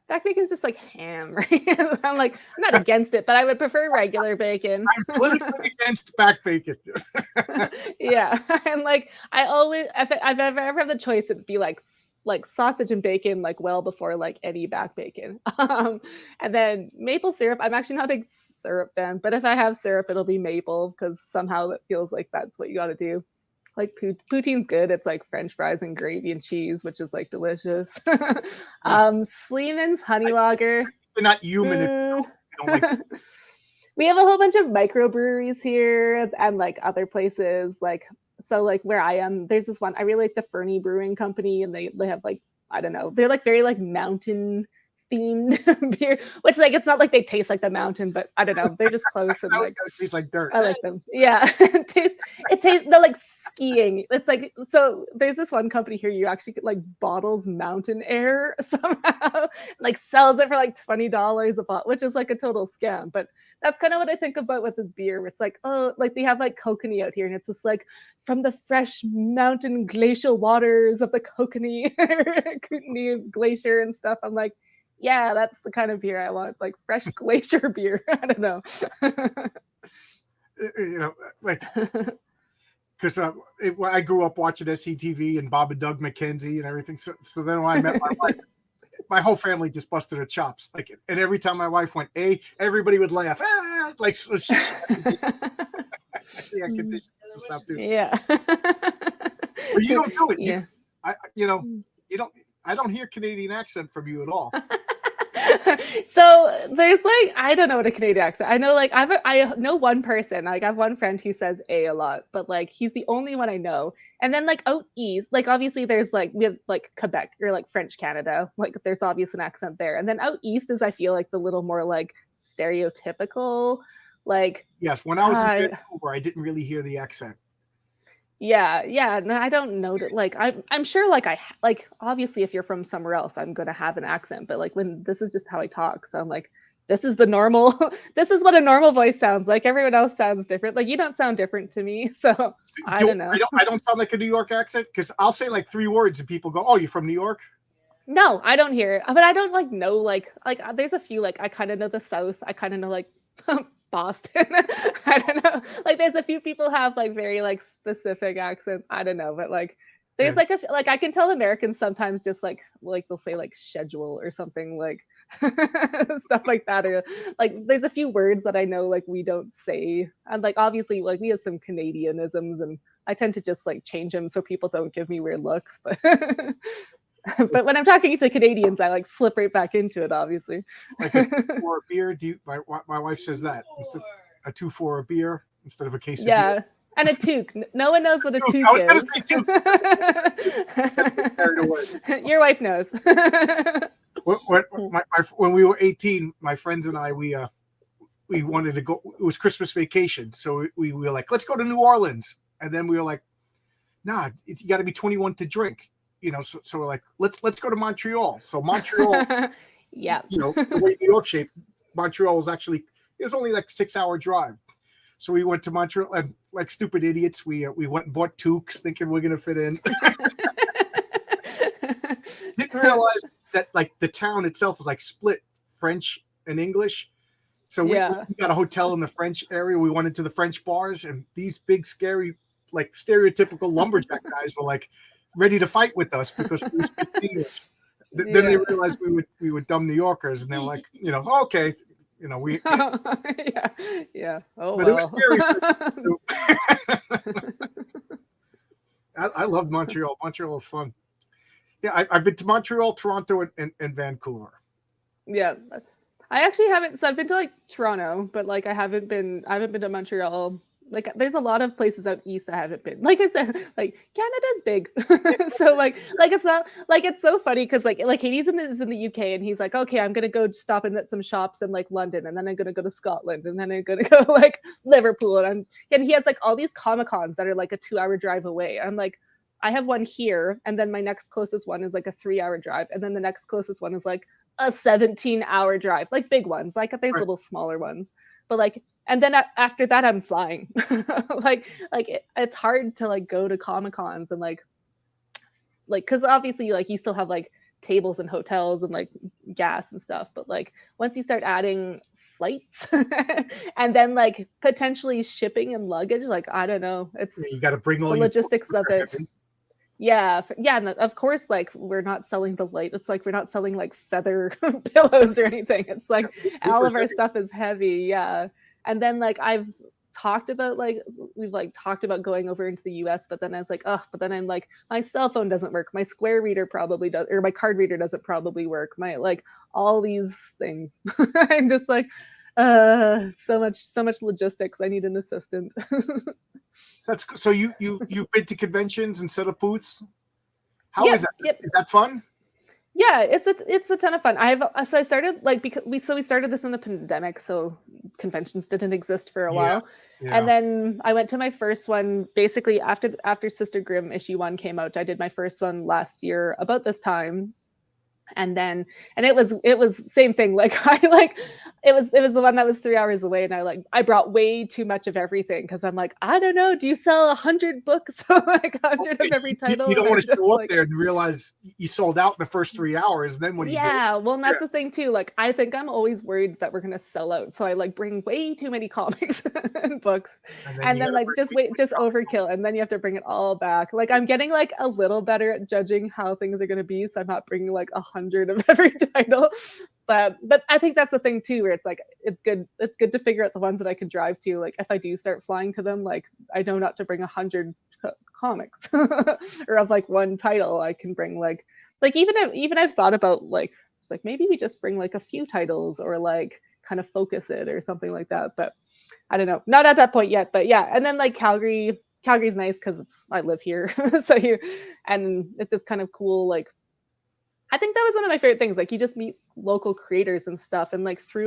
back bacon's just like ham, right? I'm not against it, but I would prefer regular bacon. I'm politically against back bacon. Yeah, and like I always, if I've ever had the choice, it'd be like sausage and bacon, like well before like any back bacon. And then maple syrup. I'm actually not a big syrup fan, but if I have syrup, it'll be maple because somehow it feels like that's what you got to do. Like poutine's good. It's like French fries and gravy and cheese, which is like delicious. Uh, Sleeman's honey lager. They're not human if Mm. you don't like. We have a whole bunch of microbreweries here and like other places like where I am, there's this one I really like, the Fernie Brewing Company, and they have like I don't know, they're like very like mountain themed beer, which like it's not like they taste like the mountain, but I don't know, they're just close and Now it like tastes like dirt. I like them. Yeah. It tastes they're like skiing. It's like so there's this one company here you actually get like bottles mountain air somehow, like sells it for like $20 a bottle, which is like a total scam. But that's kind of what I think about with this beer, where it's like, oh, like they have like kokanee out here, and it's just like from the fresh mountain glacial waters of the Kootenai Glacier and stuff. I'm like, yeah, that's the kind of beer I want, like fresh glacier beer. I don't know. Like because I grew up watching SCTV and Bob and Doug McKenzie and everything. So then when I met my wife, my whole family just busted her chops. Like, and every time my wife went everybody would laugh. Like so she yeah, conditions to stop doing. Yeah. But you don't do it. Yeah. You don't. I don't hear Canadian accent from you at all. So there's like I don't know what a Canadian accent. I know like I know one person. Like I have one friend who says a lot, but like he's the only one I know. And then like out east, like obviously there's like we have like Quebec or like French Canada. Like there's obvious an accent there. And then out east is I feel like the little more like stereotypical. Like Yes, when I was in Vancouver, I didn't really hear the accent. yeah. No, I don't know that. Like, I'm sure. Like obviously, if you're from somewhere else, I'm gonna have an accent. But like when this is just how I talk, so I'm like, this is the normal. This is what a normal voice sounds like. Everyone else sounds different. Like you don't sound different to me, so I don't know. I don't sound like a New York accent because I'll say like 3 words and people go, "Oh, you're from New York." No, I don't hear it, but I don't like know like there's a few like I kind of know the South. I kind of know like Boston. I don't know. Like there's a few people have like very like specific accents. I don't know, but like there's Yeah. like like I can tell Americans sometimes just like they'll say like schedule or something like stuff like that, or like there's a few words that I know like we don't say, and like obviously like we have some Canadianisms, and I tend to just like change them so people don't give me weird looks, but but when I'm talking to Canadians, I like slip right back into it, obviously. Like a 2 for a beer. My wife says that instead a 2 for a beer instead of a case of beer. Yeah. And a toque. No one knows what a toque I was going is. to say 2. Your wife knows. When we were 18, my friends and I, we wanted to go. It was Christmas vacation, so we were like, let's go to New Orleans. And then we were like, nah, you got to be 21 to drink. So we're like, let's go to Montreal. So Montreal, Yeah. the way New York shaped, Montreal was actually, it was only like 6-hour drive. So we went to Montreal, and like stupid idiots, we went and bought toques thinking we're gonna fit in. Didn't realize that like the town itself was like split French and English. So Yeah. we got a hotel in the French area. We went into the French bars, and these big, scary, like stereotypical lumberjack guys were like ready to fight with us because we speak English. Then they Yeah. realized we were dumb New Yorkers, and they're like, okay, we. Yeah. Yeah. Oh But it was well. scary for me too. I loved Montreal. Montreal is fun. Yeah, I've been to Montreal, Toronto, and Vancouver. Yeah. I actually haven't, so I've been to like Toronto, but like I haven't been to Montreal. Like there's a lot of places out east I haven't been. Like I said, like Canada's big. So like it's not like, it's so funny because like Hades is in the UK, and he's like, okay, I'm gonna go stop in at some shops in like London, and then I'm gonna go to Scotland, and then I'm gonna go like Liverpool, and he has like all these Comic Cons that are like a 2 hour drive away. I'm like, I have one here, and then my next closest one is like a 3 hour drive, and then the next closest one is like a 17-hour drive, like big ones. Like there's Right. little smaller ones, but like, and then after that, I'm flying. It's hard to like go to Comic Cons and like because obviously like you still have like tables and hotels and like gas and stuff, but like once you start adding flights and then like potentially shipping and luggage, like I don't know, it's You got to bring all the your books, logistics of it. Yeah, yeah, and of course, like we're not selling the light. It's like we're not selling like feather pillows or anything. It's like all of our stuff is heavy, yeah. And then like we've like talked about going over into the US, but then I was like, oh, but then I'm like, my cell phone doesn't work. My Square reader probably does, or my card reader doesn't probably work. My like all these things. I'm just like, so much logistics. I need an assistant. So you've been to conventions and set up booths. How Yep, is that? yep. Is that fun? Yeah, it's a ton of fun. I started like because we started this in the pandemic, so conventions didn't exist for a Yeah, while. And yeah. then I went to my first one basically after Sister Grimm issue 1 came out. I did my first one last year about this time. And it was same thing. Like it was the one that was 3 hours away, and I brought way too much of everything because I'm like, I don't know, do you sell 100 books, like 100 of every title? You don't And I'm want to just show up like, there and realize you sold out in the first 3 hours. And then what do you do? yeah, well, and Yeah. that's the thing too. Like, I think I'm always worried that we're gonna sell out, so I like bring way too many comics and books, And then and you got then to like just overkill, and then you have to bring it all back. Like, I'm getting like a little better at judging how things are gonna be, so I'm not bringing like 100 of every title. But I think that's the thing too, where it's like it's good to figure out the ones that I can drive to. Like, if I do start flying to them, like I know not to bring 100 comics or of like one title. I can bring like even I've thought about like it's like maybe we just bring like a few titles or like kind of focus it or something like that. But I don't know, not at that point yet. But yeah, and then like Calgary's nice because I live here, and it's just kind of cool. Like, I think that was one of my favorite things. Like, you just meet local creators and stuff, and like so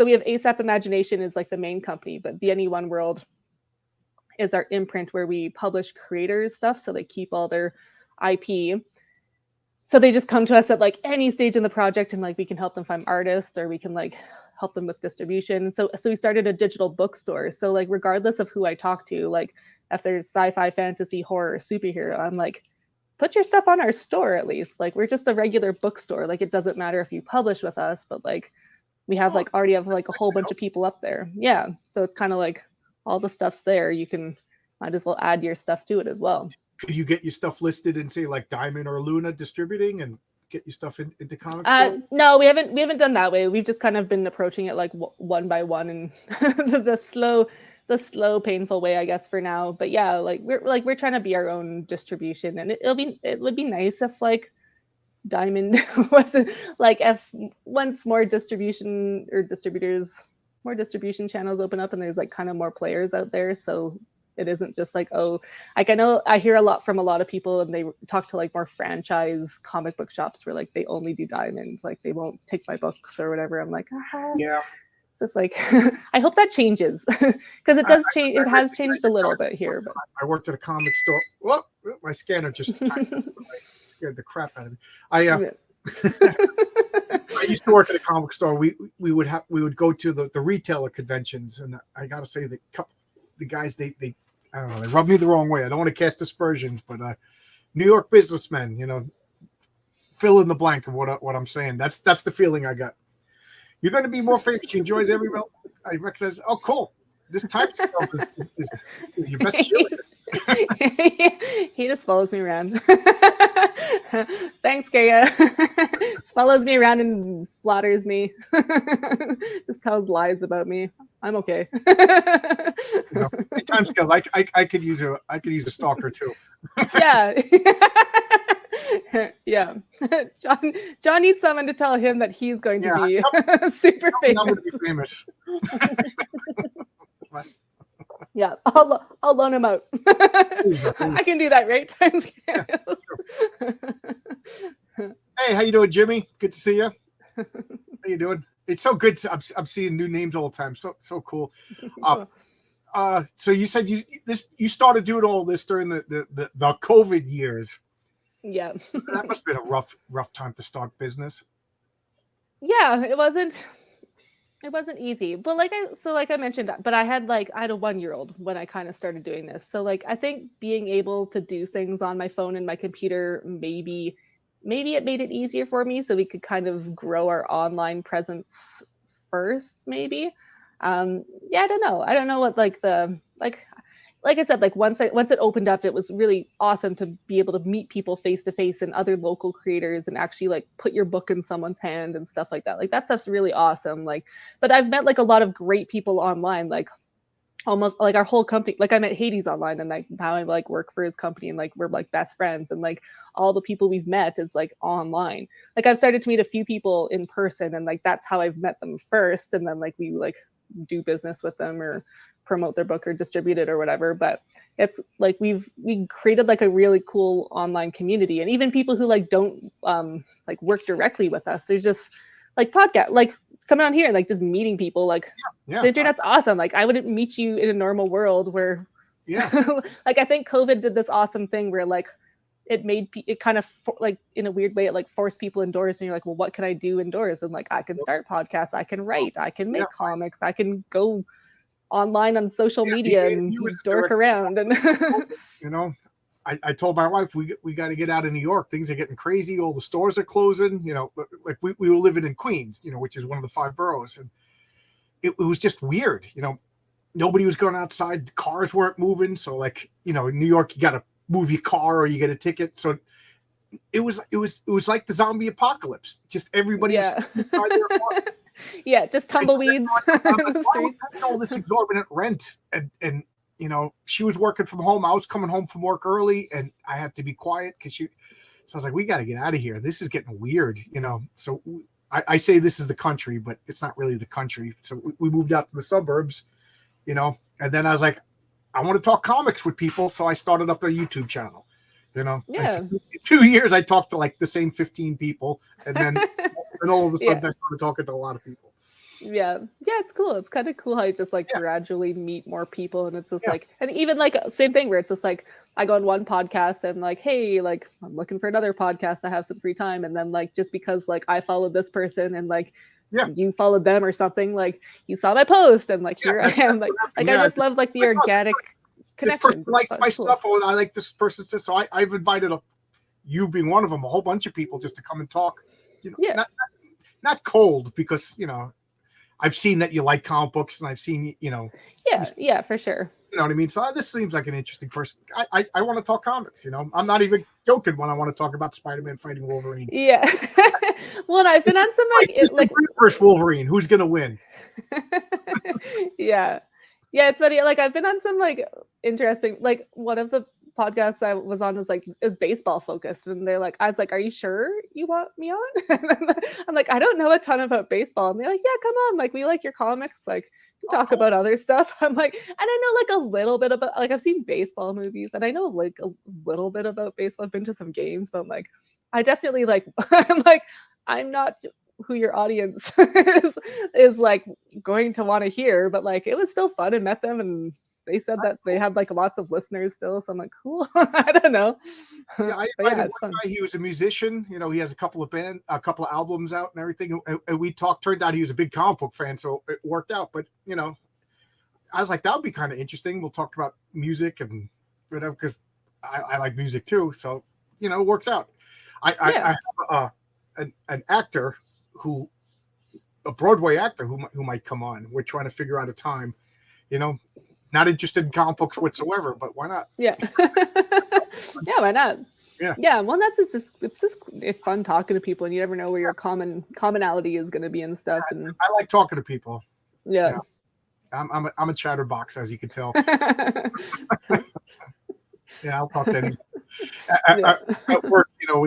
we have ASAP Imagination is like the main company, but the Any One World is our imprint where we publish creators stuff, so they keep all their IP. So they just come to us at like any stage in the project, and like we can help them find artists, or we can like help them with distribution. So we started a digital bookstore. So like regardless of who I talk to, like if there's sci-fi, fantasy, horror, superhero, I'm like, put your stuff on our store at least. Like, we're just a regular bookstore. Like, it doesn't matter if you publish with us, but like we have like already have like a whole bunch of people up there. Yeah. So it's kind of like all the stuff's there. You can might as well add your stuff to it as well. Could you get your stuff listed in, say, like Diamond or Luna Distributing and get your stuff into comic stores? No, we haven't done that way. We've just kind of been approaching it like one by one, and the slow painful way, I guess, for now. But yeah, like we're trying to be our own distribution, and it would be nice if like Diamond wasn't like, if once more distribution or distributors, more distribution channels open up, and there's like kind of more players out there, so it isn't just like, oh, like I know I hear a lot from a lot of people, and they talk to like more franchise comic book shops where like they only do Diamond, like they won't take my books or whatever. I'm like, Yeah. it's just like I hope that changes because it does change. It has changed a little bit here, but I worked at a comic store. Well, my scanner just scared the crap out of me. I used to work at a comic store. We would go to the retailer conventions, and I got to say the guys they I don't know, they rub me the wrong way. I don't want to cast aspersions, but New York businessmen, fill in the blank of what I'm saying. That's the feeling I got. You're going to be more famous. She enjoys every meal. I recognize. Oh, cool. This type of stuff is your best cheerleader. He just follows me around. Thanks, Gaia. Just follows me around and flatters me. Just tells lies about me. I'm okay. Time skills. I could use a stalker too. Yeah. Yeah. John needs someone to tell him that he's going to be super famous. I'm going to be famous. Yeah, I'll loan him out. I can do that, right? Times. Hey, how you doing, Jimmy? Good to see you. How you doing? It's so good. I'm seeing new names all the time. So cool. So you said you started doing all this during the COVID years. Yeah. That must have been a rough time to start business. Yeah, it wasn't easy. But like I mentioned, but I had a 1-year-old when I kind of started doing this. So like I think being able to do things on my phone and my computer, maybe it made it easier for me so we could kind of grow our online presence first, maybe. Yeah, I don't know what like I said, like once it opened up, it was really awesome to be able to meet people face to face and other local creators and actually like put your book in someone's hand and stuff like that. Like that stuff's really awesome. Like, but I've met like a lot of great people online, like almost like our whole company. Like I met Hades online and like now I like work for his company and like we're like best friends and like all the people we've met is like online. Like I've started to meet a few people in person and like that's how I've met them first. And then like we like do business with them or promote their book or distribute it or whatever. But it's like we created like a really cool online community, and even people who like don't like work directly with us, they're just like podcast like coming on here and like just meeting people. Like the internet's awesome. Like I wouldn't meet you in a normal world where like I think COVID did this awesome thing where like it made it kind of like in a weird way it like forced people indoors, and you're like, well, what can I do indoors? And like I can start podcasts, I can write, I can make comics, I can go online on social media and dork around. And I told my wife we got to get out of New York. Things are getting crazy. All the stores are closing. Like we were living in Queens, which is one of the 5 boroughs, and it was just weird. Nobody was going outside. The cars weren't moving. So like in New York, you got to move your car or you get a ticket. So it was like the zombie apocalypse. Just everybody was inside their apartments. Yeah, just tumbleweeds in the streets. All this exorbitant rent, and she was working from home. I was coming home from work early, and I had to be quiet because So I was like, we got to get out of here. This is getting weird, So I say this is the country, but it's not really the country. So we moved out to the suburbs, and then I was like, I want to talk comics with people, so I started up a YouTube channel. And for 2 years I talked to like the same 15 people, and then and all of a sudden I started talking to a lot of people. Yeah, it's cool. It's kind of cool how you just like gradually meet more people, and it's just like, and even like same thing where it's just like I go on one podcast and like, hey, like I'm looking for another podcast, I have some free time, and then like just because like I followed this person and like you followed them or something, like you saw my post and like here I am, like I just love like the organic this person likes my stuff, or I like this person says so. I've invited you being one of them, a whole bunch of people just to come and talk. Not cold, because I've seen that you like comic books, and I've seen yeah, for sure. You know what I mean? So this seems like an interesting person. I want to talk comics. I'm not even joking when I want to talk about Spider-Man fighting Wolverine. Yeah. Well, I've been on some like versus Wolverine. Who's gonna win? Yeah, it's funny. Like I've been on some like interesting, like one of the podcasts I was on is baseball focused, and they're like, I was like, are you sure you want me on? I'm like, I don't know a ton about baseball, and they're like, yeah, come on, like we like your comics, like talk about other stuff. I'm like, and I know like a little bit about, like I've seen baseball movies, and I know like a little bit about baseball. I've been to some games, but I'm like, I definitely like I'm not who your audience is like going to want to hear, but like it was still fun, and met them, and they said that they had like lots of listeners still, so I'm like, cool. I don't know. I invited one guy. He was a musician, he has a couple of albums out and everything, and we talked. Turned out he was a big comic book fan, so it worked out. But I was like, that would be kind of interesting. We'll talk about music and whatever, because I like music too, so it works out. I have an actor who a Broadway actor who might come on. We're trying to figure out a time. You know, not interested in comic books whatsoever, but why not? Yeah. Yeah, why not? Yeah. Yeah, well, it's just it's fun talking to people, and you never know where your commonality is going to be and stuff. And I like talking to people. yeah, You know, I'm a chatterbox, as you can tell. Yeah, I'll talk to anyone. yeah. At work, you know,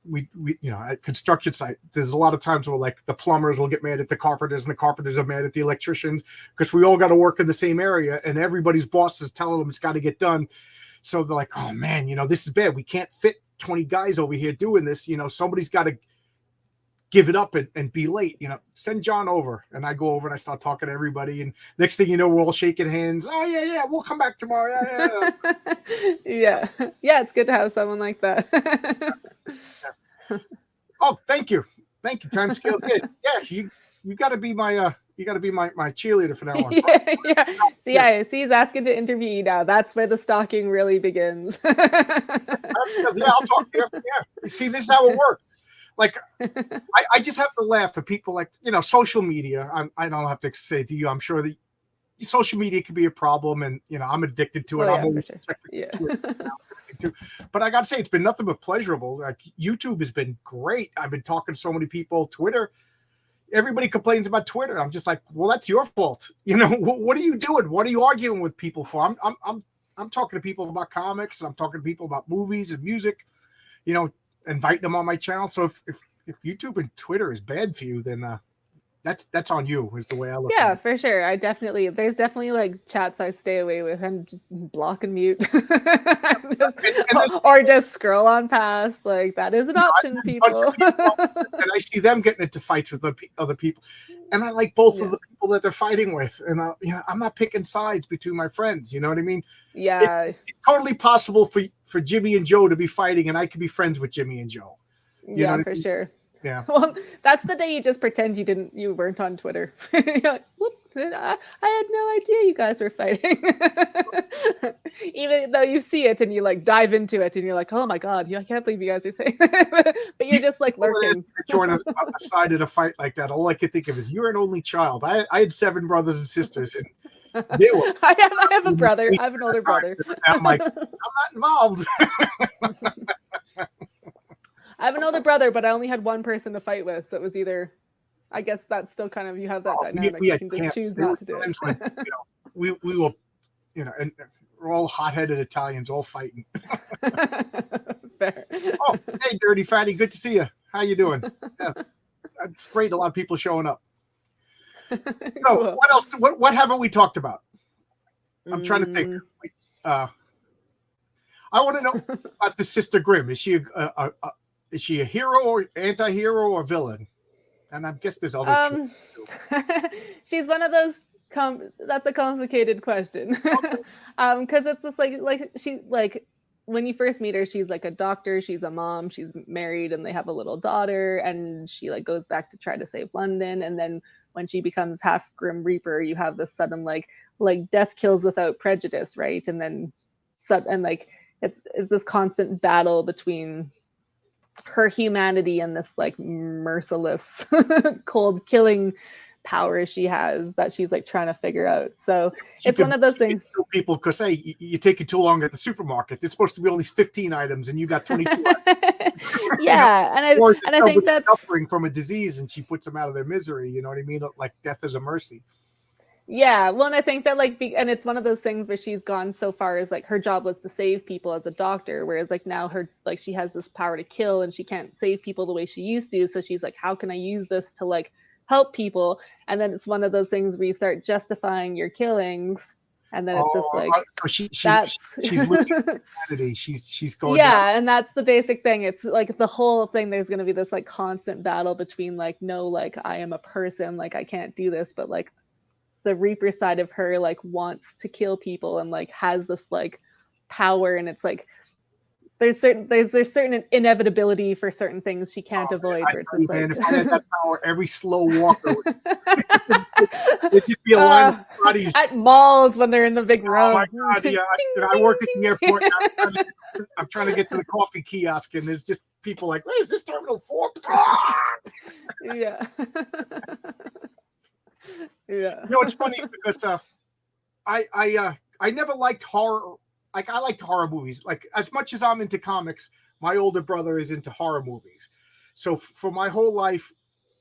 we you know, at construction site, there's a lot of times where like the plumbers will get mad at the carpenters and the carpenters are mad at the electricians because we all got to work in the same area and everybody's boss is telling them it's got to get done. So they're like, oh man, you know, this is bad. We can't fit 20 guys over here doing this. You know, somebody's got to give it up and be late. You know, send John over. And I go over and I start talking to everybody. And next thing you know, we're all shaking hands. Oh yeah, we'll come back tomorrow. Yeah. Yeah, it's good to have someone like that. Oh, thank you. Time scales. Yeah, you got to be my my cheerleader for that one. Yeah. See, he's asking to interview you now. That's where the stalking really begins. Yeah, I'll talk to you. Yeah, you see, this is how it works. Like, I just have to laugh at people like, you know, social media. I don't have to say to you, I'm sure that social media can be a problem, and you know, I'm addicted to it. Oh, I'm always sure. checking Twitter now, too. But I got to say, it's been nothing but pleasurable. Like YouTube has been great. I've been talking to so many people. Twitter, everybody complains about Twitter. I'm just like, well, that's your fault. You know, what are you doing? What are you arguing with people for? I'm talking to people about comics, and I'm talking to people about movies and music. You know, inviting them on my channel. So if YouTube and Twitter is bad for you, then that's on you, is the way I look at it. Yeah, for sure. There's definitely like chats I stay away with and just block and mute. Or just scroll on past. Like that is an option, people. And I see them getting into fights with other people. And I like both of the people that they're fighting with. And you know, I'm not picking sides between my friends. You know what I mean? Yeah. It's totally possible for Jimmy and Joe to be fighting, and I could be friends with Jimmy and Joe. You know what I mean? Sure. Yeah. Well, that's the day you just pretend you weren't on Twitter. You're like, what? I had no idea you guys were fighting. Even though you see it and you like dive into it and you're like, oh my God, I can't believe you guys are saying but you're just like lurking. Join a side in a fight like that. All I could think of is you're an only child. I had 7 brothers and sisters, and they were. I have a brother. I have an older brother. I'm like, I'm not involved. I have an older brother, but I only had one person to fight with. So it was either, I guess that's still kind of, you have that dynamic. You can just choose not to do it. When, you know, we will, you know, and we're all hot-headed Italians, all fighting. Fair. Oh, hey, Dirty Fatty, good to see you. How you doing? Yeah, it's great. A lot of people showing up. So, cool. What else? What haven't we talked about? I'm trying to think. I want to know about the Sister Grimm. Is she a hero or anti-hero or villain? And I guess there's other. She's one of those. That's a complicated question. Because it's just like she like when you first meet her, she's like a doctor. She's a mom. She's married, and they have a little daughter. And she like goes back to try to save London. And then when she becomes half Grim Reaper, you have this sudden like death kills without prejudice, right? And then like it's this constant battle between her humanity and this like merciless cold killing power she has that she's like trying to figure out. So it's one of those things. People, because hey, you take it too long at the supermarket. There's supposed to be only 15 items, and you got 22 items. Yeah, you know? and I think that's suffering from a disease, and she puts them out of their misery. You know what I mean? Like death is a mercy. Yeah, well, and I think that and it's one of those things where she's gone so far as like her job was to save people as a doctor, whereas like now she has this power to kill and she can't save people the way she used to. So she's like, how can I use this to like help people? And then it's one of those things where you start justifying your killings, and then it's just like she's losing humanity. She's going down. And that's the basic thing. It's like the whole thing. There's going to be this like constant battle between like no, like I am a person, like I can't do this, but like the Reaper side of her like wants to kill people and like has this like power, and it's like there's certain inevitability for certain things she can't Oh man, avoid I where it's tell you, just man, like if I had that power, every slow walker would there'd just be a line of uh, bodies. at malls when they're in the big Oh my row. god, Ding, yeah. I ding, work at the ding. airport. And I'm trying to get to the coffee kiosk, and there's just people like, "Where is this Terminal 4?" Yeah. Yeah. It's funny because I never liked horror. Like I liked horror movies. Like as much as I'm into comics, my older brother is into horror movies. So for my whole life,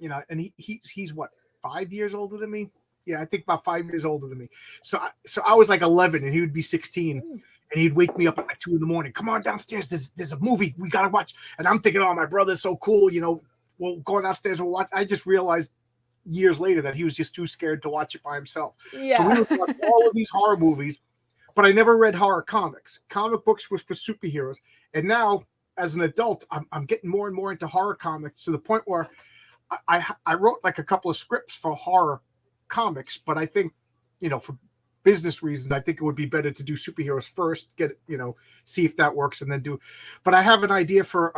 and he's what, 5 years older than me. Yeah, I think about 5 years older than me. So I was like 11, and he would be 16, and he'd wake me up at like 2 in the morning. Come on downstairs. There's a movie we gotta watch. And I'm thinking, oh, my brother's so cool. We'll go downstairs. We'll watch. I just realized years later that he was just too scared to watch it by himself. So we Yeah. would watch all of these horror movies, but I never read horror comics. Comic books was for superheroes. And now, as an adult, I'm getting more and more into horror comics to the point where I wrote like a couple of scripts for horror comics, but I think, for business reasons, I think it would be better to do superheroes first, see if that works, and then do. But I have an idea for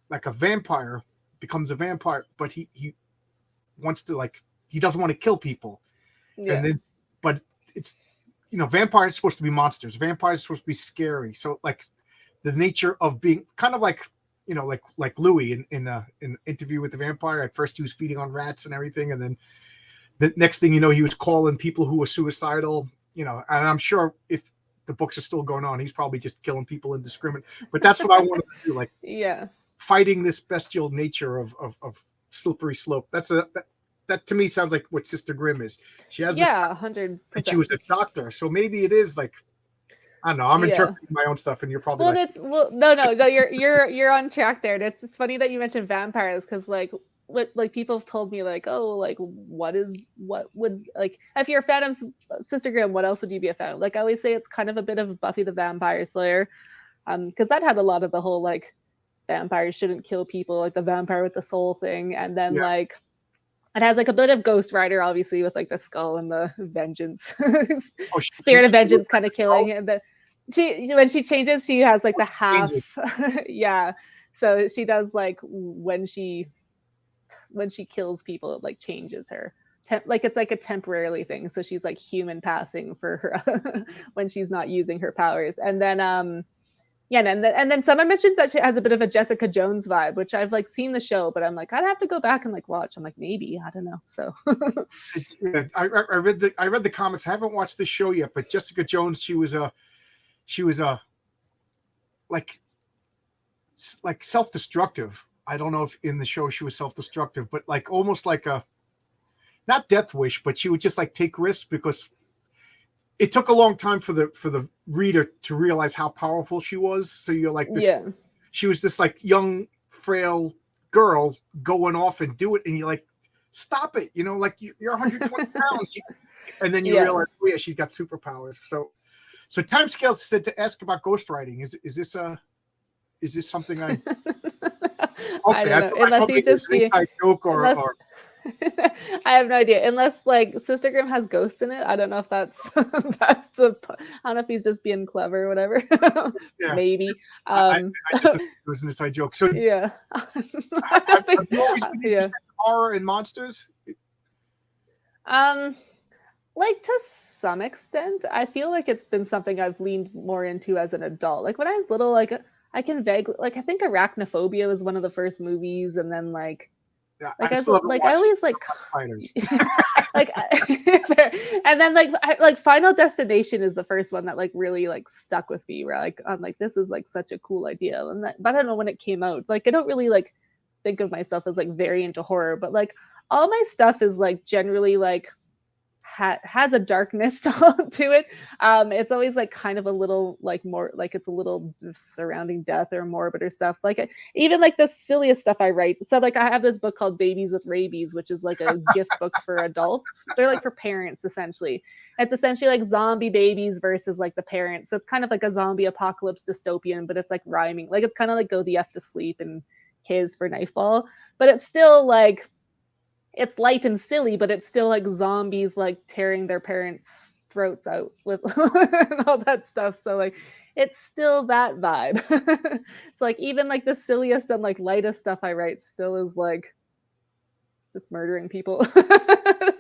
like a vampire becomes a vampire, but he wants to, like, he doesn't want to kill people, and Yeah. then, but it's, vampires are supposed to be monsters. Vampires are supposed to be scary. So like the nature of being kind of like, like Louis in Interview with the Vampire. At first he was feeding on rats and everything, and then the next thing you know, he was calling people who were suicidal. And I'm sure if the books are still going on, he's probably just killing people indiscriminately. But that's what I wanted to do, like Yeah. fighting this bestial nature of Slippery Slope. That to me sounds like what Sister Grimm is. She has this, Yeah, and she was 100%. a doctor, so maybe it is like, I don't know. I'm Yeah. interpreting my own stuff, and you're probably Well, like, that's well, no, you're on track there. It's funny that you mentioned vampires because what like people have told me like, oh, like what would, like, if you're a fan of Sister Grimm, what else would you be a fan of? Like I always say, it's kind of a bit of Buffy the Vampire Slayer, because that had a lot of the whole like vampires shouldn't kill people, like the vampire with the soul thing, and then yeah. like it has like a bit of Ghost Rider, obviously, with like the skull and the vengeance, Oh, she spirit of used to look vengeance like kind a of killing. skull. And then when she changes, she has like Oh, the she changes. half, yeah. So she does like when she kills people, it like changes her. Like it's like a temporarily thing. So she's like human passing for her when she's not using her powers. And then yeah, and then someone mentions that she has a bit of a Jessica Jones vibe, which I've like seen the show, but I'm like, I'd have to go back and like watch. I'm like, maybe, I don't know. So I read the comics. I haven't watched the show yet, but Jessica Jones, she was like self-destructive. I don't know if in the show she was self-destructive, but like almost like a, not death wish, but she would just like take risks because it took a long time for the reader to realize how powerful she was. So you're like this, yeah, she was this like young, frail girl going off and do it, and you're like, stop it, like you're 120 pounds, and then you yeah. realize, oh yeah, she's got superpowers. So Timescale said to ask about ghostwriting. Is this something I? I Okay, don't I know. thought Unless maybe he's it was just an being, inside joke unless or I have no idea. Unless like Sister Grimm has ghosts in it. I don't know if that's that's I don't know if he's just being clever or whatever. yeah. Maybe. I just assumed it was an inside joke. So Yeah. I have, don't think have you always been yeah. interested in horror and monsters? Um like to some extent, I feel like it's been something I've leaned more into as an adult. Like when I was little, like I can vaguely, like I think Arachnophobia was one of the first movies, and then Yeah, like I I was still haven't like I watched always like Fighters. like and then like Final Destination is the first one that like really like stuck with me, where like I'm like, this is like such a cool idea. And that, but I don't know when it came out, like I don't really like think of myself as like very into horror, but like all my stuff is like generally like has a darkness to it. It's always like kind of a little like more like it's a little surrounding death or morbid or stuff. Like even like the silliest stuff I write. So like I have this book called Babies with Rabies, which is like a gift book for adults. They're like for parents essentially. It's essentially like zombie babies versus like the parents. So it's kind of like a zombie apocalypse dystopian, but it's like rhyming. Like it's kind of like Go the F to Sleep and Kiss for Knifeball, but it's still like it's light and silly, but it's still like zombies like tearing their parents' throats out with and all that stuff. So like it's still that vibe. So like even like the silliest and like lightest stuff I write still is like just murdering people.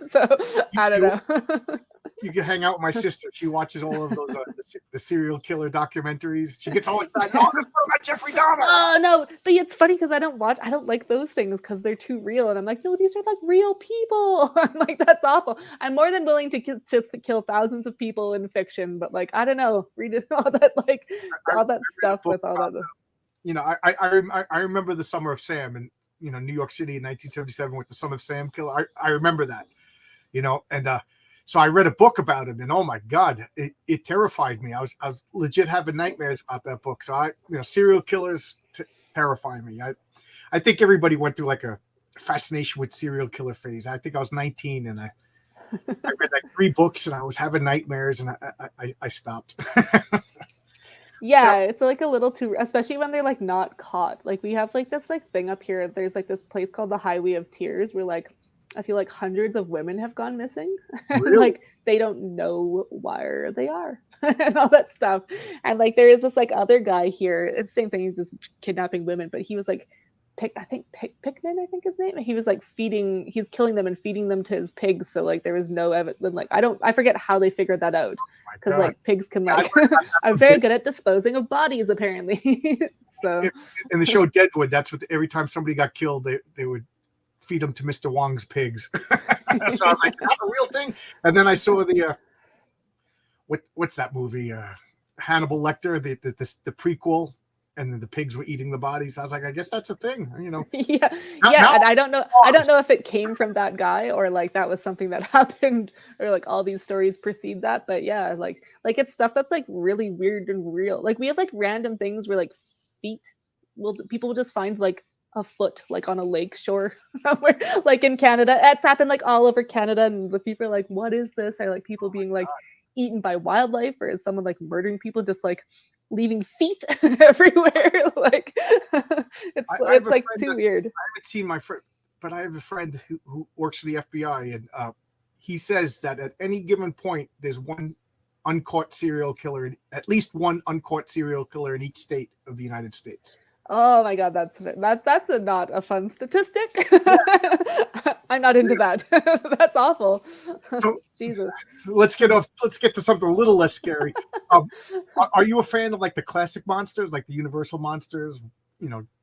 So You, I don't you know. you can hang out with my sister. She watches all of those the serial killer documentaries. She gets all excited. Oh, this one about Jeffrey Dahmer. Oh no, but it's funny because I don't like those things because they're too real, and I'm like, no, these are like real people. I'm like, that's awful. I'm more than willing to kill thousands of people in fiction, but like, I don't know, read it all that like I all that read a stuff book with all about, that. I remember the Summer of Sam in New York City in 1977 with the Son of Sam killer. I remember that, and so I read a book about him, and oh my God, it terrified me. I was legit having nightmares about that book. So serial killers terrify me. I think everybody went through like a fascination with serial killer phase. I think I was 19 and I read like 3 books and I was having nightmares and I stopped. Yeah, it's like a little too, especially when they're like not caught. Like we have like this like thing up here. There's like this place called the Highway of Tears where like I feel like hundreds of women have gone missing and Really? like they don't know where they are and all that stuff. And like there is this like other guy here. It's the same thing. He's just kidnapping women, but he was like Pickman, I think his name. He was like he's killing them and feeding them to his pigs. So like there was no evidence. Like I forget how they figured that out because like pigs can like I'm very good at disposing of bodies apparently. So in the show Deadwood, that's what every time somebody got killed, they would feed them to Mr. Wong's pigs. So I was like, that's a real thing. And then I saw the what's that movie? Hannibal Lecter, the prequel. And then the pigs were eating the bodies. I was like, I guess that's a thing, Yeah, Now and I don't know if it came from that guy or like that was something that happened or like all these stories precede that. But yeah, like it's stuff that's like really weird and real. Like we have like random things where like feet people will just find like a foot like on a lake shore like in Canada. It's happened like all over Canada, and the people are like, what is this? Or like people being like eaten by wildlife, or is someone like murdering people just like leaving feet everywhere? Like it's like too weird. I haven't seen my friend, but I have a friend who works for the FBI, and he says that at any given point there's one uncaught serial killer, at least one uncaught serial killer in each state of the United States. Oh my God, that's not a fun statistic. I'm not into that. That's awful. So, Jesus. So let's get to something a little less scary. Are you a fan of like the classic monsters, like the Universal monsters?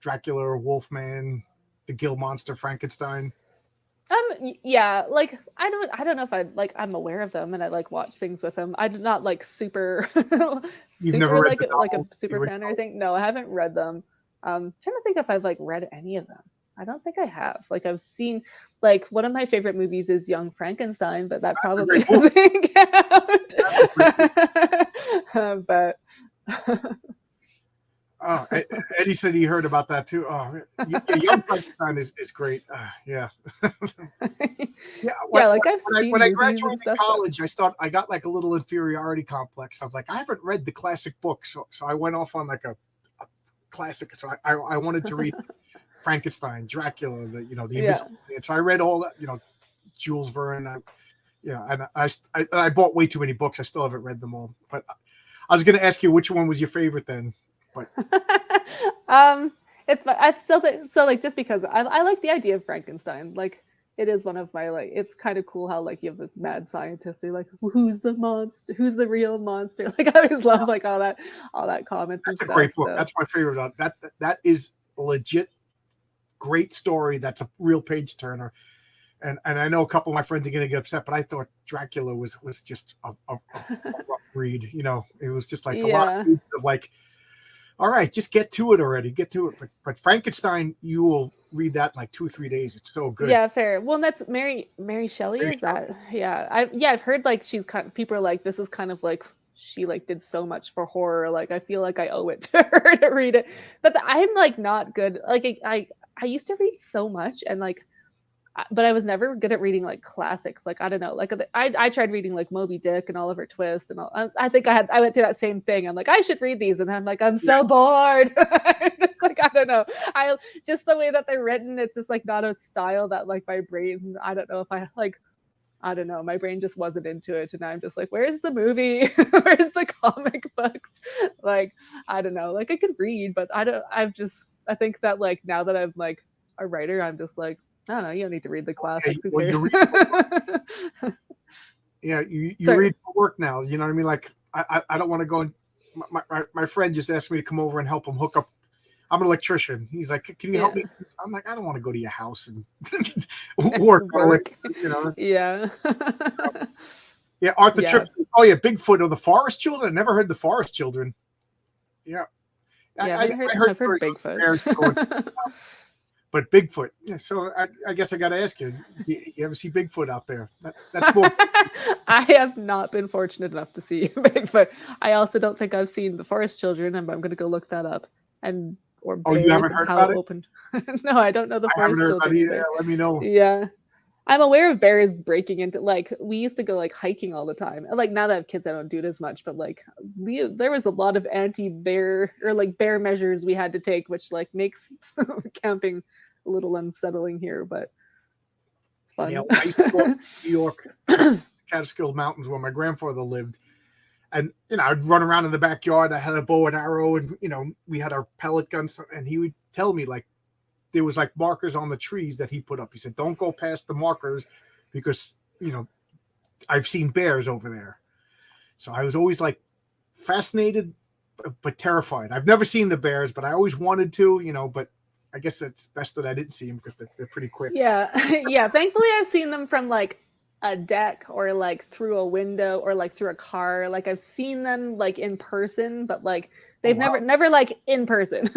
Dracula, Wolfman, the Gill monster, Frankenstein. Yeah, like I don't know if I like I'm aware of them and I like watch things with them. I'm not like super You've never read like the like a novels, super fan or anything. No, I haven't read them. Trying to think if I've like read any of them. I don't think I have. Like I've seen like one of my favorite movies is Young Frankenstein, but that probably doesn't count. But oh, Eddie said he heard about that too. Oh, yeah, Young Frankenstein is great. Yeah. Yeah, like I've seen when I graduated college, I got like a little inferiority complex. I was like, I haven't read the classic books, so I went off on like a classic. So I wanted to read Frankenstein, Dracula, the Invisible Man. So I read all that, Jules Verne. And I bought way too many books. I still haven't read them all. But I was going to ask you which one was your favorite then. But I still think so. Like just because I like the idea of Frankenstein. Like it is one of my like. It's kind of cool how like you have this mad scientist who like who's the monster, who's the real monster. Like I always love like all that comments. That's and a stuff, great book. so. That's my favorite. That is a legit great story. That's a real page turner. And I know a couple of my friends are going to get upset, but I thought Dracula was just a rough read. It was just like a lot of like, all right, just get to it already. Get to it. But Frankenstein, you will read that in like 2 or 3 days. It's so good. Yeah, fair. Well, that's Mary Shelley. Is that? Yeah, I've heard like she's kind. People are like, this is kind of like she like did so much for horror. Like I feel like I owe it to her to read it. But I'm like not good. Like I used to read so much and like. But I was never good at reading like classics. Like I don't know. Like I tried reading like Moby Dick and Oliver Twist and all. I think I went through that same thing. I'm like I should read these, and then I'm like I'm so bored. It's like I don't know. I just the way that they're written. It's just like not a style that like my brain. I don't know if I like. I don't know, my brain just wasn't into it, and I'm just like, where's the movie? Where's the comic books? Like, I don't know. Like I could read, but I don't. I think that like now that I'm like a writer, I'm just like, I don't know. You don't need to read the Yeah, classics. Who well, cares? you read. Yeah, you Sorry. read for work now. You know what I mean? Like I don't want to go. And, my friend just asked me to come over and help him hook up. I'm an electrician. He's like, can you help Yeah. me? I'm like, I don't want to go to your house and work on Work. electricity, you know. Yeah. Yeah, Arthur Yeah. Tripp. Oh yeah, Bigfoot or the Forest Children. I never heard the Forest Children. Yeah, Yeah. I heard I've heard stories of bears going, Bigfoot. but Bigfoot. Yeah, so I guess I got to ask you, do you ever see Bigfoot out there? That's more. I have not been fortunate enough to see Bigfoot. I also don't think I've seen the Forest Children, and I'm going to go look that up. And or Oh, you bears haven't and heard how about it? open. No, I don't know the I haven't Forest heard about Children it either. Yeah, either. let me know. Yeah. I'm aware of bears breaking into like we used to go like hiking all the time. And like now that I have kids, I don't do it as much, but like there was a lot of anti-bear or like bear measures we had to take, which like makes camping a little unsettling here, but it's Yeah, fun. I used to go up to New York, Catskill Mountains, where my grandfather lived, and I'd run around in the backyard. I had a bow and arrow, and we had our pellet guns, and he would tell me like there was like markers on the trees that he put up. He said, "Don't go past the markers because I've seen bears over there." So I was always like fascinated but terrified. I've never seen the bears, but I always wanted to, but I guess it's best that I didn't see them because they're pretty quick. Yeah. Yeah. Thankfully, I've seen them from like a deck or like through a window or like through a car. Like I've seen them like in person, but like Oh they've wow! never like in person.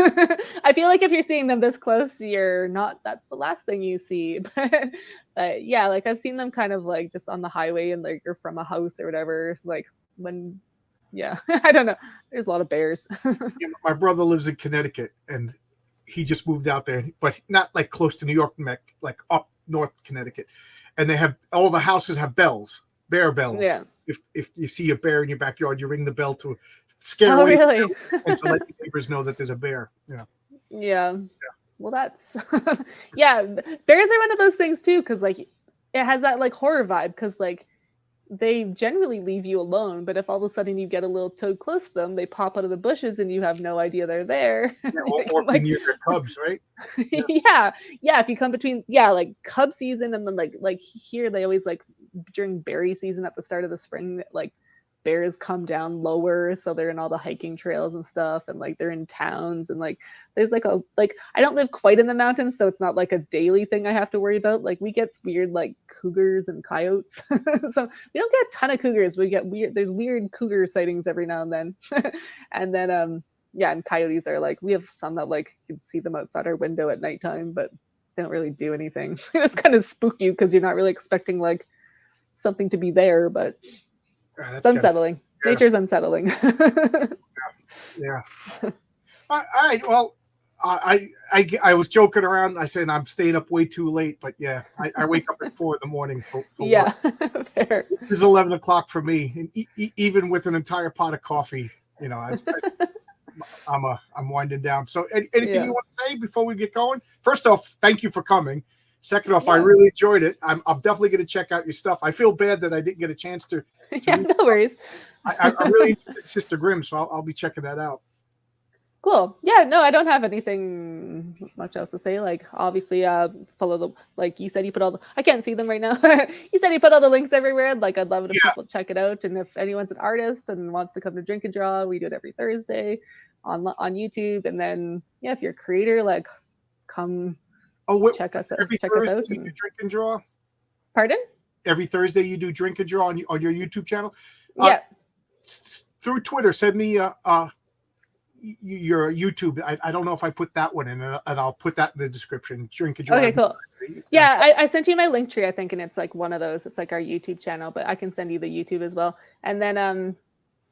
I feel like if you're seeing them this close, you're not, that's the last thing you see. But yeah, like I've seen them kind of like just on the highway and like you're from a house or whatever. Like when, yeah, I don't know. There's a lot of bears. Yeah, my brother lives in Connecticut, and he just moved out there, but not like close to New York, like up north Connecticut. And they have all the houses have bells, bear bells. Yeah. If you see a bear in your backyard, you ring the bell to scare Oh, away the really? bear and to let the neighbors know that there's a bear. Yeah. Yeah. Well, that's yeah. Bears are one of those things too, because like it has that like horror vibe. Because like they generally leave you alone, but if all of a sudden you get a little too close to them, they pop out of the bushes and you have no idea they're there. Yeah, They or can, if you're like near their cubs, right? Yeah. yeah, yeah. If you come between like cub season and then like here they always like during berry season at the start of the spring like bears come down lower so they're in all the hiking trails and stuff and like they're in towns and like there's like a like I don't live quite in the mountains so it's not like a daily thing I have to worry about. Like we get weird like cougars and coyotes. So we don't get a ton of cougars. We get there's weird cougar sightings every now and then. And then yeah, and coyotes are like we have some that like you can see them outside our window at nighttime, but they don't really do anything. It's kind of spook you because you're not really expecting like something to be there, but it's unsettling. Yeah. Nature's unsettling. Yeah. All right. Well, I was joking around. I said I'm staying up way too late, but yeah, I wake up at 4 in the morning for Yeah, work. fair. It's 11 o'clock for me, and even with an entire pot of coffee, I'm winding down. So, anything you want to say before we get going? First off, thank you for coming. Second off, I really enjoyed it. I'm definitely going to check out your stuff. I feel bad that I didn't get a chance to Yeah, no worries. I'm really interested in Sister Grimm, so I'll be checking that out. Cool. Yeah, no, I don't have anything much else to say. Like, obviously, follow the, like you said, you put all the, I can't see them right now. You said you put all the links everywhere. Like, I'd love it if people check it out. And if anyone's an artist and wants to come to Drink and Draw, we do it every Thursday on YouTube. And then, yeah, if you're a creator, like, come check us out. Every Thursday you do Drink and Draw? Pardon? Every Thursday you do Drink and Draw on your YouTube channel? Yeah. Through Twitter, send me your YouTube. I don't know if I put that one in, and I'll put that in the description. Drink and Draw. Okay, cool. Yeah, I sent you my link tree, I think, and it's like one of those. It's like our YouTube channel, but I can send you the YouTube as well. And then,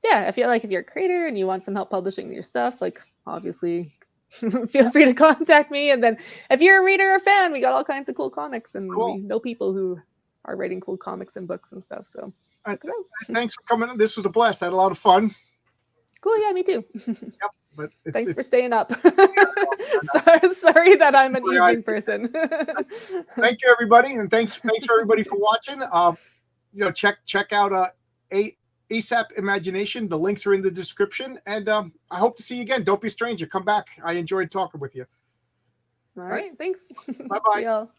yeah, I feel like if you're a creator and you want some help publishing your stuff, like obviously feel free to contact me. And then if you're a reader or fan, we got all kinds of cool comics, and we know people who are writing cool comics and books and stuff. So thanks for coming in. This was a blast. I had a lot of fun. Cool. Yeah, me too. Yep. But thanks for staying up. Sorry that I'm an evening person. Thank you, everybody, and thanks for everybody for watching. check out ASAP Imagination. The links are in the description, and I hope to see you again. Don't be a stranger. Come back. I enjoyed talking with you. All right. Thanks. Bye bye. See y'all.